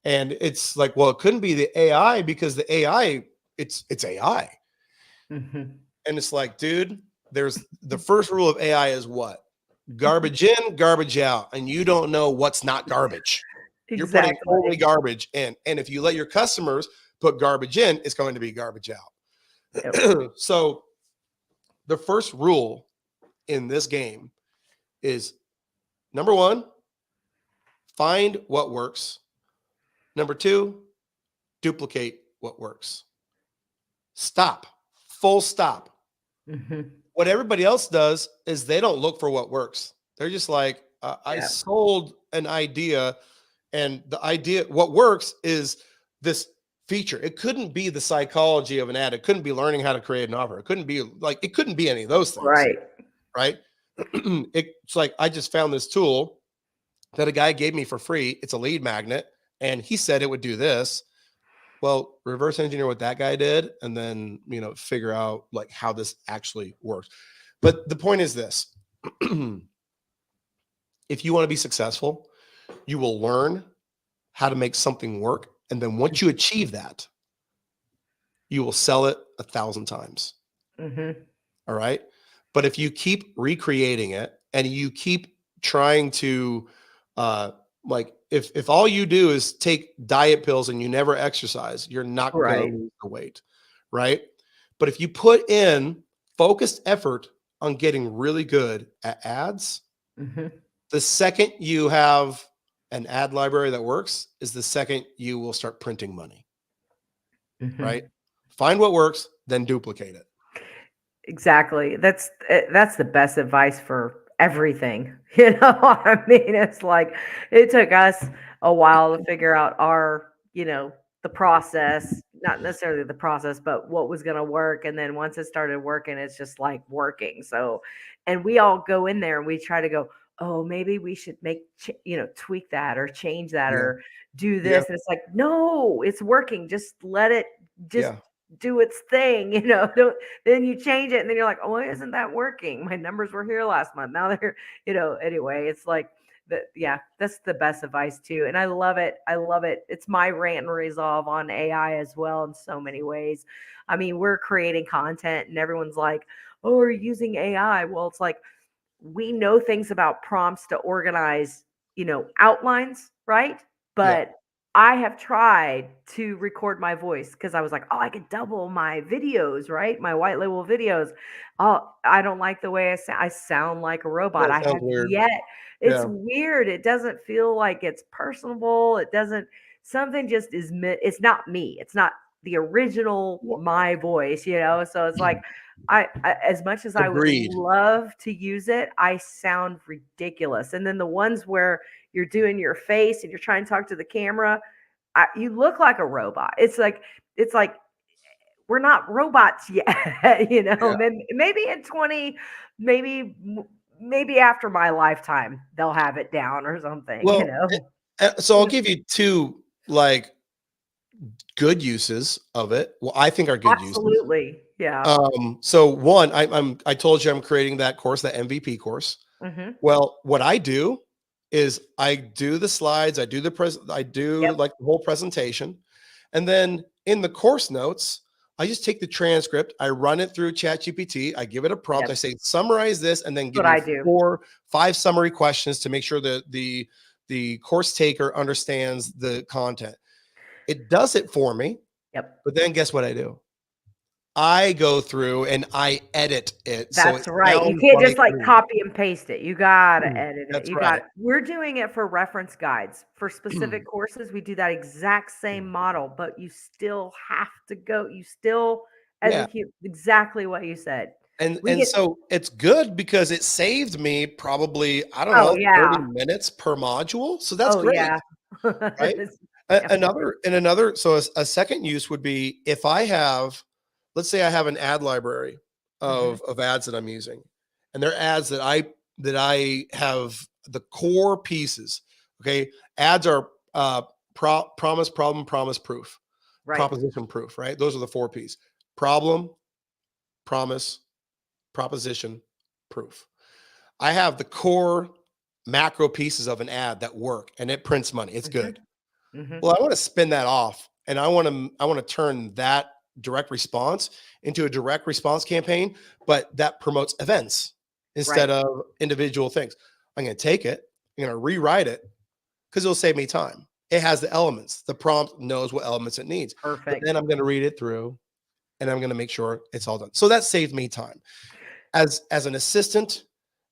And it's like, well, it couldn't be the AI because the AI, it's AI. Mm-hmm. And it's like, dude, there's the first rule of AI is what? Garbage in, garbage out. And you don't know what's not garbage. You're putting only Exactly. garbage in. And if you let your customers put garbage in, it's going to be garbage Yep. out. So the first rule in this game is number one, find what works. Number two, duplicate what works. Stop. Full stop. Mm-hmm. What everybody else does is they don't look for what works. They're just like, I Yeah. sold an idea, and the idea, what works is this feature. It couldn't be the psychology of an ad. It couldn't be learning how to create an offer. It couldn't be any of those things, Right. right? It's like, I just found this tool that a guy gave me for free. It's a lead magnet, and he said it would do this. Well, reverse engineer what that guy did, and then, figure out like how this actually works. But the point is this. If you want to be successful, you will learn how to make something work. And then once you achieve that, you will sell it 1,000 times. Mm-hmm. All right. But if you keep recreating it and you keep trying to, like, if all you do is take diet pills and you never exercise, you're not going to Right. lose the weight. Right. But if you put in focused effort on getting really good at ads, Mm-hmm. the second you have an ad library that works is the second you will start printing money. Mm-hmm. Right. Find what works, then duplicate it. Exactly. That's the best advice for everything. You know, I mean, it's like it took us a while to figure out our, the process, not necessarily the process, but what was going to work. And then once it started working, it's just like working. So, and we all go in there and we try to go, oh, maybe we should tweak that or change that Yeah. or do Yeah. this. And it's like, no, it's working. Just let it just Yeah. do its thing. Don't then you change it and then you're like, oh, why isn't that working? My numbers were here last month. Now they're, anyway, it's like yeah, that's the best advice too. And I love it. I love it. It's my rant and resolve on AI as well in so many ways. I mean, we're creating content and everyone's like, oh, we're using AI. Well, it's like we know things about prompts to organize, outlines, right? Yeah. But I have tried to record my voice because I was like, oh, I could double my videos, right? My white label videos. Oh, I don't like the way I sound like a Yeah, robot. it I sounds have weird. yet. It's Yeah. weird. It doesn't feel like it's personable. It doesn't, something just is, it's not me. It's not the original, Wha- my voice, So it's like, as much as I would Agreed. love to use it, I sound ridiculous. And then the ones where you're doing your face and you're trying to talk to the camera, you look like a robot. It's like we're not robots yet, Yeah. Maybe in 20, maybe maybe after my lifetime they'll have it down or something, Well, so I'll give you two like good uses of it. Well, I think are good uses. Absolutely. Yeah. So one, I told you I'm creating that course, that MVP course. Hmm. Well, what I do is I do the slides, I do Yep. like the whole presentation, and then in the course notes, I just take the transcript, I run it through ChatGPT, I give it a prompt, Yep. I say summarize this, and then That's give what me I do. 5 summary questions to make sure that the course taker understands the content. It does it for me, Yep. but then guess what I do? I go through and I edit it so it That's right. You sounds can't just like like me. copy and paste it. You gotta edit it. That's You got right. We're doing it for reference guides. For specific courses, we do that exact same model, but you still have to go. You still, as a Yeah. human, exactly what you said. And We and get, so it's good because it saved me probably, I don't oh know, 30 yeah. minutes per module. So that's Oh great, yeah. right? It's definitely. Another so a second use would be if I have, let's say I have an ad library Hmm. of ads that I'm using, and they're ads that I have the core pieces. Okay. Ads are promise, problem, promise, proof, Right. proposition, proof, right? Those are the 4 P's. Problem, promise, proposition, proof. I have the core macro pieces of an ad that work and it prints money. It's Hmm. good. Hmm. Well, I want to spin that off and I want to turn that direct response into a direct response campaign, but that promotes events instead Right. of individual things. I'm going to take it, I'm going to rewrite it because it'll save me time. It has the elements. The prompt knows what elements it needs. But Perfect. then I'm going to read it through and I'm going to make sure it's all done. So that saved me time. As an assistant,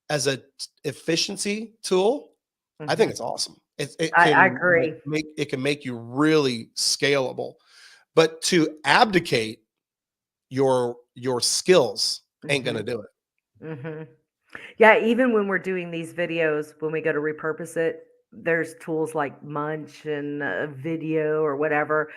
as a efficiency tool, I think Hmm. it's awesome. It I can like agree. make you really scalable. But to abdicate your skills ain't Hmm. gonna do it. Hmm. Yeah, even when we're doing these videos, when we go to repurpose it, there's tools like Munch and Video or whatever.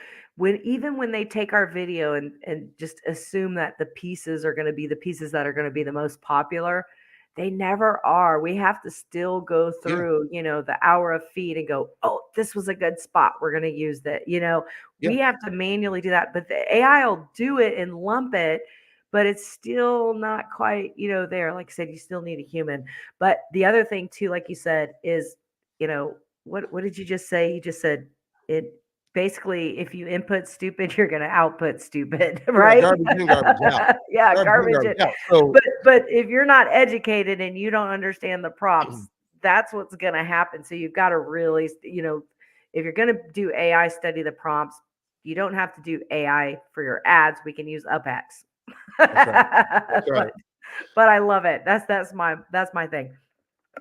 Even when they take our video and just assume that the pieces are going to be the pieces that are going to be the most popular, they never are. We have to still go Yeah, through, the hour of feed and go, oh, this was a good spot. We're going to use that. yeah, We have to manually do that, but the AI will do it and lump it, but it's still not quite, there. Like I said, you still need a human. But the other thing too, like you said, is, what did you just say? You just said it. basically, if you input stupid, you're going to output stupid, Yeah, right? garbage in, garbage out. Yeah, Garbage in, garbage in. garbage out. So But if you're not educated and you don't understand the prompts, that's what's going to happen. So you've got to really, if you're going to do AI, study the prompts. You don't have to do AI for your ads. We can use UpHeX. that's right. That's right. But I love it. That's my thing.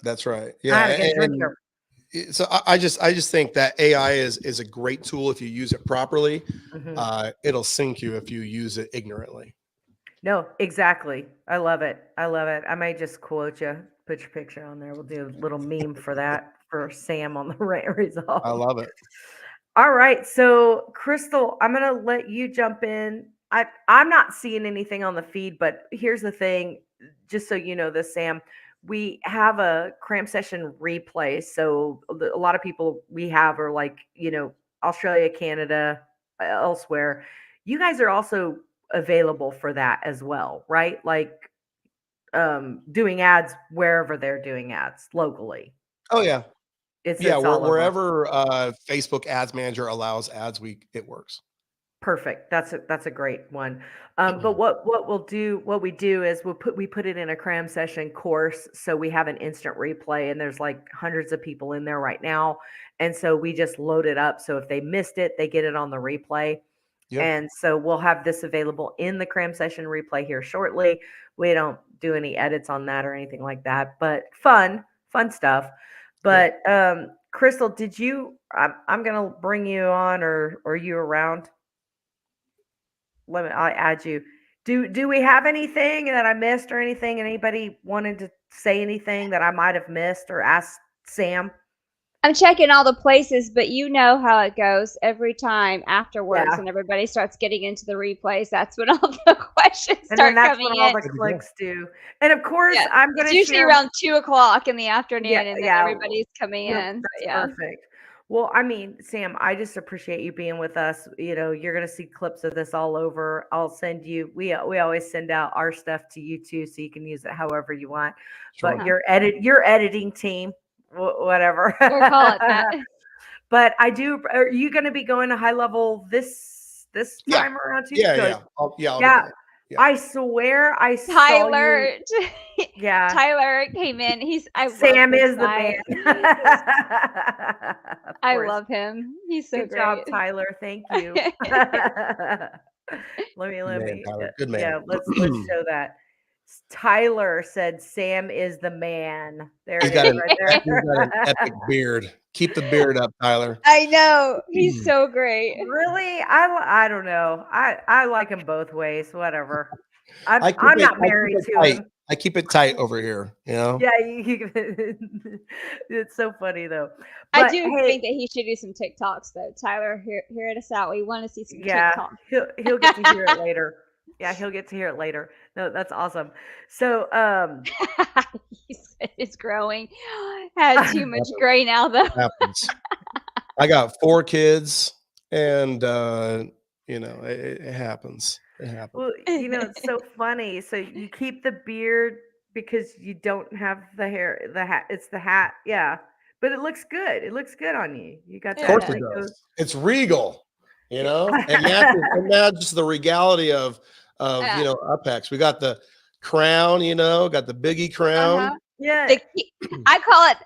That's right. I had Yeah. to get a drink And here. so I just think that AI is a great tool if you use it properly. Mhm. It'll sink you if you use it ignorantly. No, exactly. I love it. I love it. I may just quote you, put your picture on there. We'll do a little meme for that for Sam on the rant I result. love it. All right. So Crystal, I'm gonna let you jump in. I'm not seeing anything on the feed, but here's the thing, just so you know this, Sam. We have a cram session replay. So a lot of people we have are like, Australia, Canada, elsewhere. You guys are also available for that as well, right? Like doing ads wherever they're doing ads locally. Oh yeah. Yeah, It's all over. wherever Facebook Ads Manager allows ads, it works. Perfect. That's a great one. But what we do is we put it in a cram session course, so we have an instant replay, and there's like hundreds of people in there right now, and so we just load it up. So if they missed it, they get it on the replay. Yeah. And so we'll have this available in the cram session replay here shortly. We don't do any edits on that or anything like that, but fun stuff. But Crystal, did you? I'm gonna bring you on, or are you around? I'll add you. Do we have anything that I missed or anything? Anybody wanted to say anything that I might have missed or asked Sam? I'm checking all the places, but you know how it goes every time afterwards, Yeah. and everybody starts getting into the replays. That's when all the questions And start then that's coming when all in. the clicks do. And of course, Yeah, I'm it's gonna usually share. around 2 o'clock in the afternoon, Yeah, and then yeah. everybody's coming No, in. But that's yeah, perfect. Well, I mean, Sam, I just appreciate you being with us. You're gonna see clips of this all over. I'll send you. We always send out our stuff to you too, so you can use it however you want. But Sure. your editing team, whatever. we'll call it that. But I do. Are you going to be going to high level this Yeah. time around too? Yeah. Good. Yeah. I'll be Yeah. going. Yeah. I swear I saw Tyler, you. Yeah. Tyler came in. I Sam love this is the guy. man. Of I course. love him. He's so Good job, great. Tyler. Thank you. let Man, me. Tyler, good man. Yeah. Let's show that. Tyler said Sam is the man. There He's it got is, an right he's got an there. epic beard. Keep the beard up, Tyler. I know. He's so great. Really? I don't know. I like him both ways. Whatever. I'm I keep I'm it, not I keep married it to tight. him. I keep it tight over here. Yeah, it's so funny though. I But do hey, think that he should do some TikToks though. Tyler, hear us out. We want to see some yeah, TikToks. he'll get to hear it later. Yeah, he'll get to hear it later. No, that's awesome. So He said it's growing. Had too much gray now though. Happens. I got 4 kids, and it happens. It happens. well, it's so funny. So you keep the beard because you don't have the hair, the hat. It's the hat, yeah. But it looks good. It looks good on you. You got Of that. course Yeah. it Like, does. It's regal, yeah. it matches the regality of UPHEX. We got the crown, got the Biggie crown. Uh-huh. Yeah.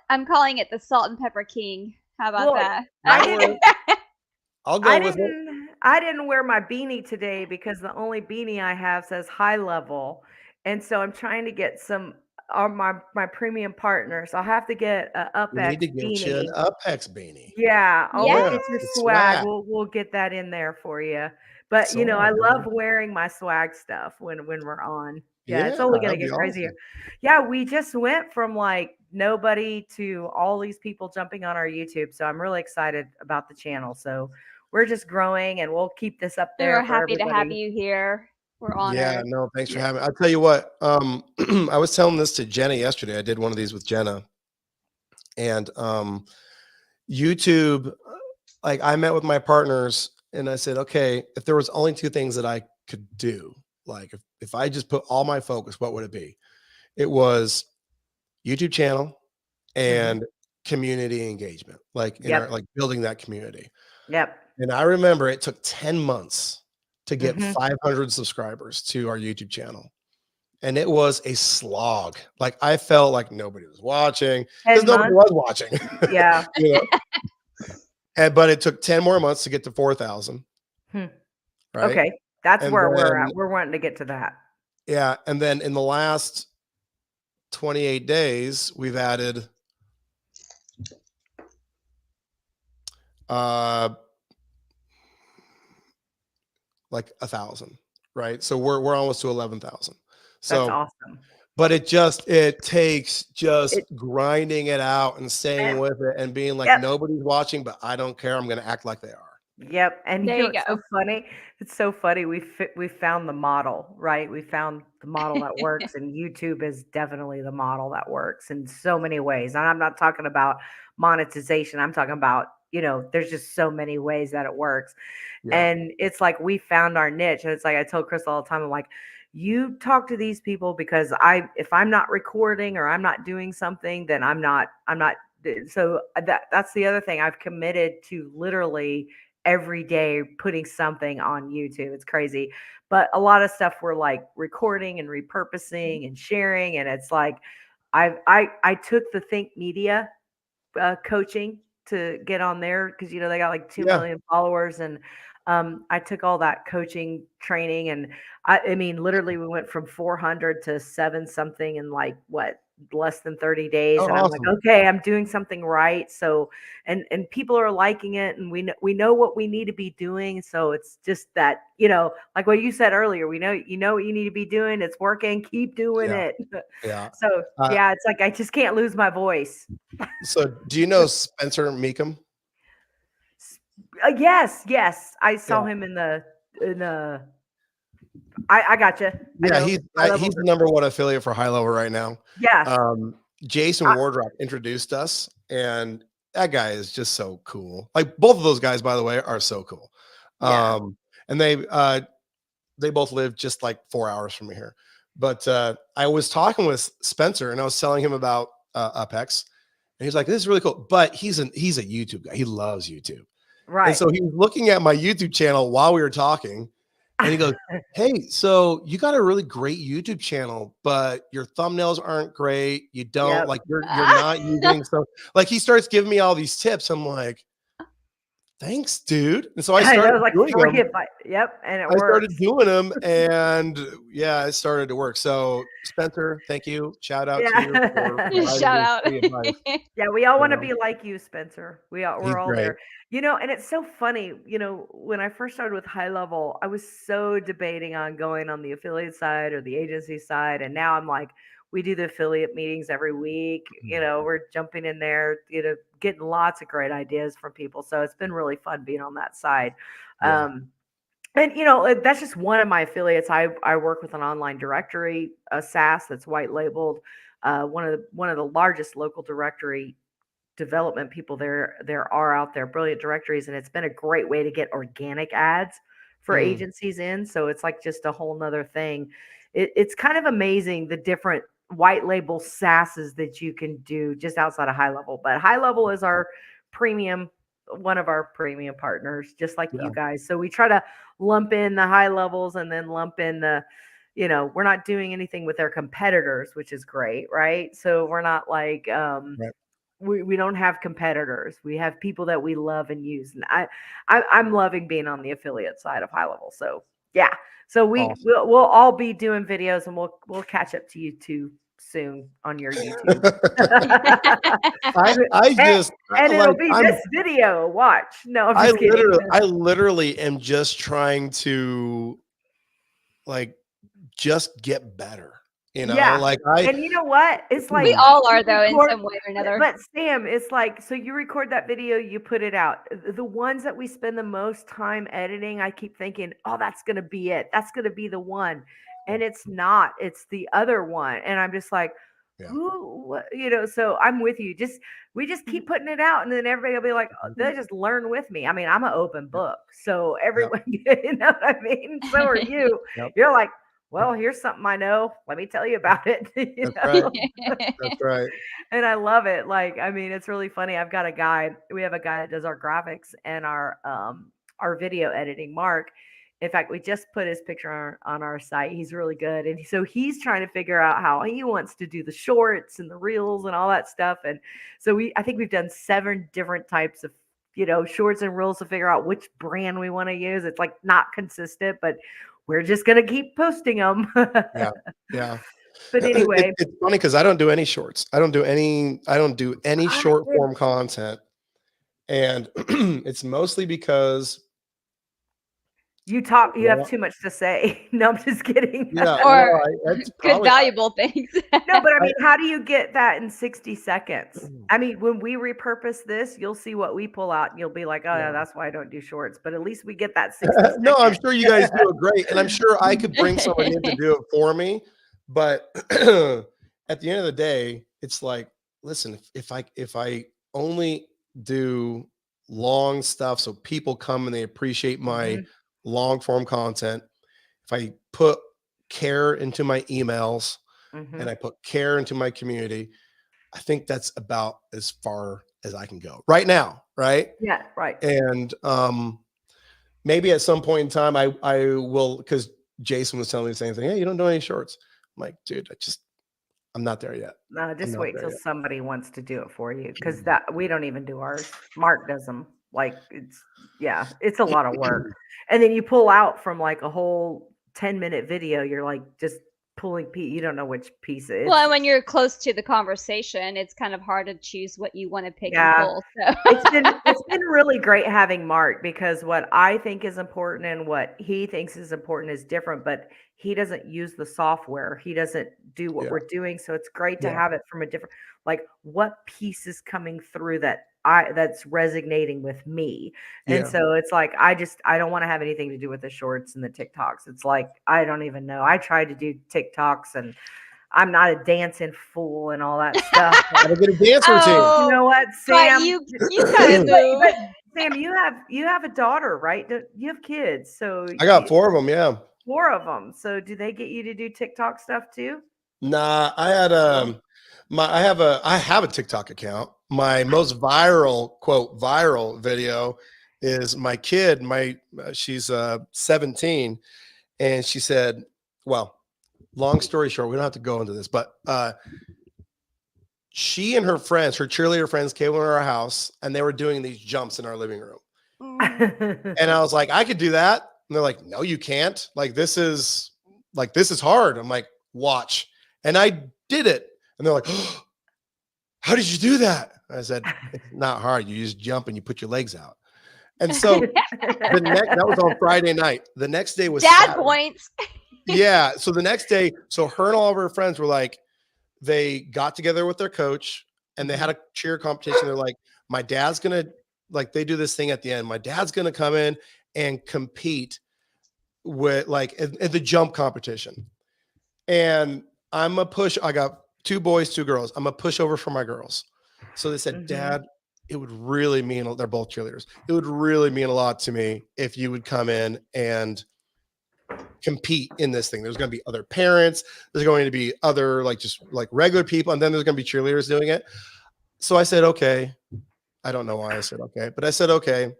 I'm calling it the Salt and Pepper King. How about Well, that? I'll go with it. I didn't wear my beanie today because the only beanie I have says high level, and so I'm trying to get some on my premium partners. I'll have to get a We need UpX to get you beanie. an UPHEX beanie. Yeah, I'll Yeah. look at your the swag. swag. We'll get that in there for you. But Swag, I love man. wearing my swag stuff when we're on. Yeah, it's Yeah, only gonna that'd be get crazier. awesome. Yeah, we just went from like nobody to all these people jumping on our YouTube. So I'm really excited about the channel. So we're just growing and we'll keep this up there We're for happy to have everybody. you here. We're Yeah, honored. no, thanks for Yeah. having me. I'll tell you what, I was telling this to Jenna yesterday. I did one of these with Jenna, and YouTube, like I met with my partners and I said, okay, if there was only 2 things that I could do, like if I just put all my focus, what would it be? It was YouTube channel and community engagement, like Yep. like building that community. Yep. And I remember it took 10 months to get Mhm. 500 subscribers to our YouTube channel. And it was a slog. Like I felt like nobody was watching because 10 nobody months? was watching. Yeah. You know? But it took 10 more months to get to 4,000, Hmm. right? Okay. That's And where we're then at. We're wanting to get to that. yeah, and then in the last 28 days, we've added uh like 1,000, right? So we're almost to 11,000. That's So awesome. but it takes just It grinding it out and staying and with it and being like yep. nobody's watching, but I don't care. I'm gonna act like they are. Yep, and you There know you what's so go. funny? It's so funny. We found the model, right? We found the model that works, and YouTube is definitely the model that works in so many ways. And I'm not talking about monetization. I'm talking about, there's just so many ways that it works. Yeah. And it's like we found our niche. And it's like I told Chris all the time, I'm like, you talk to these people because if I'm not recording or I'm not doing something, then I'm not so that's the other thing. I've committed to literally every day putting something on YouTube. It's crazy. But a lot of stuff we're like recording and repurposing and sharing. And it's like I took the Think Media coaching to get on there because they got like 2 Yeah. million followers. And I took all that coaching training. And I mean literally we went from 400 to 7 something in like what, less than 30 days. Oh, And I'm like, awesome. okay, I'm doing something right. So and people are liking it, and we know what we need to be doing. So it's just that, like what you said earlier, you know what you need to be doing. It's working, keep doing Yeah. it. Yeah. So Uh, yeah, it's like I just can't lose my voice. so do you know Spencer Meekum? Yes, yes. I Yeah. saw him in the I gotcha. I Yeah, know. High level. he's the number one affiliate for high level right now. Yes. Um, Jason I, Wardrop introduced us, and that guy is just so cool. Like both of those guys, by the way, are so cool. yeah. And they both live just like 4 hours from me here. But I was talking with Spencer, and I was telling him about UPHEX, and he's like, "This is really cool." But he's a YouTube guy. He loves YouTube, and Right. so he was looking at my YouTube channel while we were talking, and he goes, "Hey, so you got a really great YouTube channel, but your thumbnails aren't great. You don't Yep. like you're not using so like." He starts giving me all these tips. I'm like, "Thanks, dude." And so I I know, started like doing free them. advice. Yep, and it I started works. doing them, and yeah, it started to work. So Spencer, thank you. Shout out to you for Yeah. providing Shout me out. free advice. Yeah, we all You want to know, be like you, Spencer. We're he's all great. there. And it's so funny, when I first started with high level, I was so debating on going on the affiliate side or the agency side. And now I'm like, we do the affiliate meetings every week. We're jumping in there, getting lots of great ideas from people. So it's been really fun being on that side. Yeah. And that's just one of my affiliates. I work with an online directory, a SaaS that's white labeled. One of the largest local directory development people there are out there, brilliant directories, and it's been a great way to get organic ads for Mm, agencies in. So it's like just a whole nother thing. It's kind of amazing the different white label SaaSes that you can do just outside of high level. But high level is our premium, one of our premium partners, just like yeah. you guys. So we try to lump in the high levels and then lump in we're not doing anything with their competitors, which is great, right? So we're not like Right. we don't have competitors. We have people that we love and use. And I'm loving being on the affiliate side of high level. So yeah. So Awesome. we'll all be doing videos, and we'll catch up to you too soon on your YouTube. I and, just and it'll like be this video. Watch. No, I'm I just kidding. literally I literally am just trying to like just get better. Yeah. Like I And you know what? It's We like all are you though in record, some way or another. but Sam, it's like, so you record that video, you put it out. The ones that we spend the most time editing, I keep thinking, oh, that's going to be it. That's going to be the one. And it's not, it's the other one. And I'm just like, yeah. who, so I'm with you. We just keep putting it out, and then everybody will be like, oh, they just learn with me. I mean, I'm an open Yep. book. So Yep. everyone, you know what I mean? So are you. Yep. You're like, well, here's something I know. Let me tell you about it. That's right. That's right. And I love it. Like, I mean, it's really funny. We have a guy that does our graphics and our video editing, Mark. In fact, we just put his picture on our site. He's really good. And so he's trying to figure out how he wants to do the shorts and the reels and all that stuff. And so I think we've done 7 different types of, shorts and reels to figure out which brand we want to use. It's like not consistent, but we're just going to keep posting them. Yeah. Yeah. But anyway, It's funny because I don't do any shorts. I don't do any short form content. And it's mostly because you have too much to say. No, I'm just kidding. yeah, Or that's good, probably valuable things. No, but I mean, how do you get that in 60 seconds? I mean, when we repurpose this, you'll see what we pull out and you'll be like, oh, yeah, Yeah. that's why I don't do shorts. But at least we get that 60 No, I'm seconds. sure you guys do it great. And I'm sure I could bring someone in to do it for me. But at the end of the day, it's like, listen, if I only do long stuff so people come and they appreciate my Mhm. long form content, if I put care into my emails and I Mhm. put care into my community, I think that's about as far as I can go right now, right? Yeah, right. And maybe at some point in time I will, because Jason was telling me the same thing. Hey, you don't do any shorts. I'm like, dude, I'm not there yet. No, I'm just not wait there till yet. somebody wants to do it for you, because that we don't even do ours. Mark does them. Like it's a lot of work. And then you pull out from like a whole 10-minute video. You're like just pulling you don't know which piece it Well, is. and when you're close to the conversation, it's kind of hard to choose what you want to pick and Yeah. pull. So It's been really great having Mark, because what I think is important and what he thinks is important is different, but he doesn't use the software. He doesn't do what Yeah. we're doing. So it's great to Yeah. have it from a different, like, what piece is coming through that's resonating with me. And Yeah. so it's like I don't want to have anything to do with the shorts and the TikToks. It's like I don't even know. I tried to do TikToks and I'm not a dancing fool and all that stuff. Gotta get a dance routine. You know what, but Sam? you kind of move. But Sam, you have a daughter, right? You have kids, so I got 4 of them. Yeah. 4 of them. So do they get you to do TikTok stuff too? Nah, I had I have a TikTok account. My most viral, quote, viral video is my kid, she's 17, and she said, well, long story short, we don't have to go into this, but she and her friends, her cheerleader friends, came over to our house and they were doing these jumps in our living room. And I was like, I could do that. And they're like, no, you can't. This is hard. I'm like, watch. And I did it. And they're like, oh, how did you do that? I said, it's not hard. You just jump and you put your legs out. And so that was on Friday night. The next day was Dad Saturday. points. Yeah. So the next day, so her and all of her friends were like, they got together with their coach and they had a cheer competition. They're like, my dad's going to, they do this thing at the end. My dad's going to come in and compete with in the jump competition. And I got 2 boys, 2 girls. I'm a pushover for my girls. So they said, Dad, it would really mean, they're both cheerleaders. It would really mean a lot to me if you would come in and compete in this thing. There's going to be other parents. There's going to be other just regular people. And then there's going to be cheerleaders doing it. So I said, okay. I don't know why I said, okay, but I said, okay.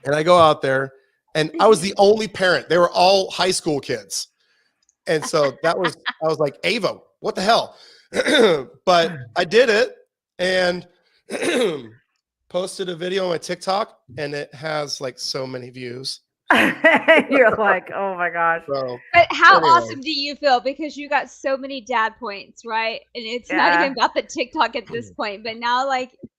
And I go out there and I was the only parent. They were all high school kids. And so I was like, Ava, what the hell? But I did it and posted a video on my TikTok and it has so many views. You're like, oh my gosh. So, But how anyway. awesome do you feel? Because you got so many dad points, right? And it's not even about the TikTok at this point, but now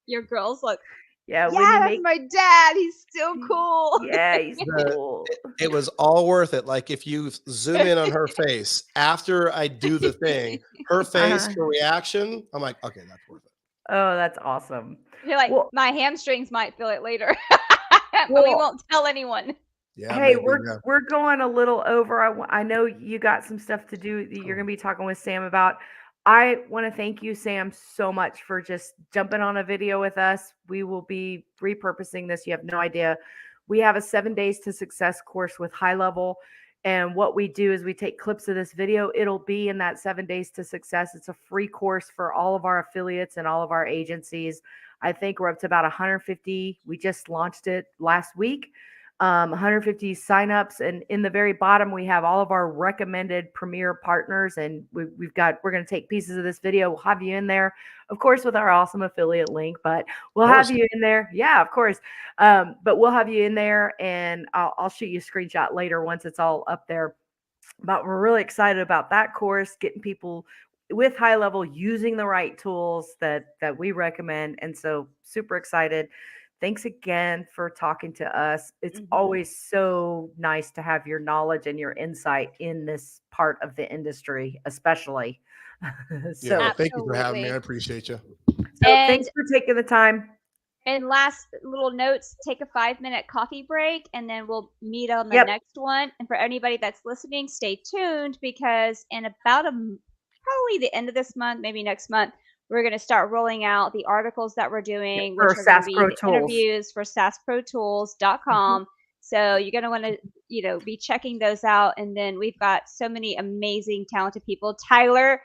your girls look, yeah, that's my dad. He's still cool. Yeah, he's cool. It was all worth it. If you zoom in on her face after I do the thing, her face, her reaction, I'm like, okay, that's worth it. Oh, that's awesome. You're like, my hamstrings might feel it later, but we won't tell anyone. Yeah, hey, we're going a little over. I know you got some stuff to do that you're going to be talking with Sam about. I want to thank you, Sam, so much for just jumping on a video with us. We will be repurposing this. You have no idea. We have a 7 days to success course with High Level. And what we do is we take clips of this video. It'll be in that 7 days to success. It's a free course for all of our affiliates and all of our agencies. I think we're up to about 150. We just launched it last week. 150 signups, and in the very bottom we have all of our recommended premier partners, and we're going to take pieces of this video. We'll have you in there, of course, with our awesome affiliate link, but we'll have you in there. Yeah, of course. But we'll have you in there, and I'll shoot you a screenshot later once it's all up there. But we're really excited about that course, getting people with high level using the right tools that we recommend, and so super excited. Thanks again for talking to us. It's always so nice to have your knowledge and your insight in this part of the industry, especially. So yeah, thank you for having me. I appreciate you. So thanks for taking the time. And last little notes, take a 5-minute coffee break, and then we'll meet on the next one. And for anybody that's listening, stay tuned, because in about probably the end of this month, maybe next month, we're going to start rolling out the articles that we're doing, which are going to be the interviews for SaaSProTools.com. So you're going to want to, be checking those out. And then we've got so many amazing, talented people. Tyler,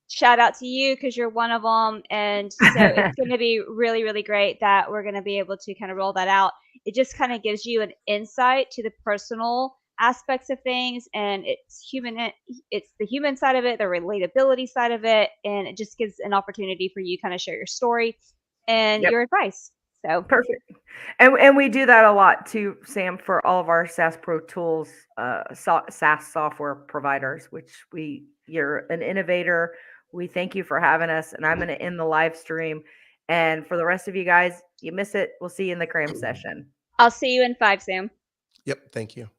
shout out to you, because you're one of them. And so it's going to be really, really great that we're going to be able to kind of roll that out. It just kind of gives you an insight to the personal aspects of things, and it's the human side of it, the relatability side of it, and it just gives an opportunity for you to kind of share your story and your advice. So perfect. And we do that a lot too, Sam, for all of our SaaS Pro Tools SaaS software providers, which you're an innovator. We thank you for having us, and I'm going to end the live stream. And for the rest of you guys, you miss it, we'll see you in the CRAM session. I'll see you in 5, Sam. Yep, thank you.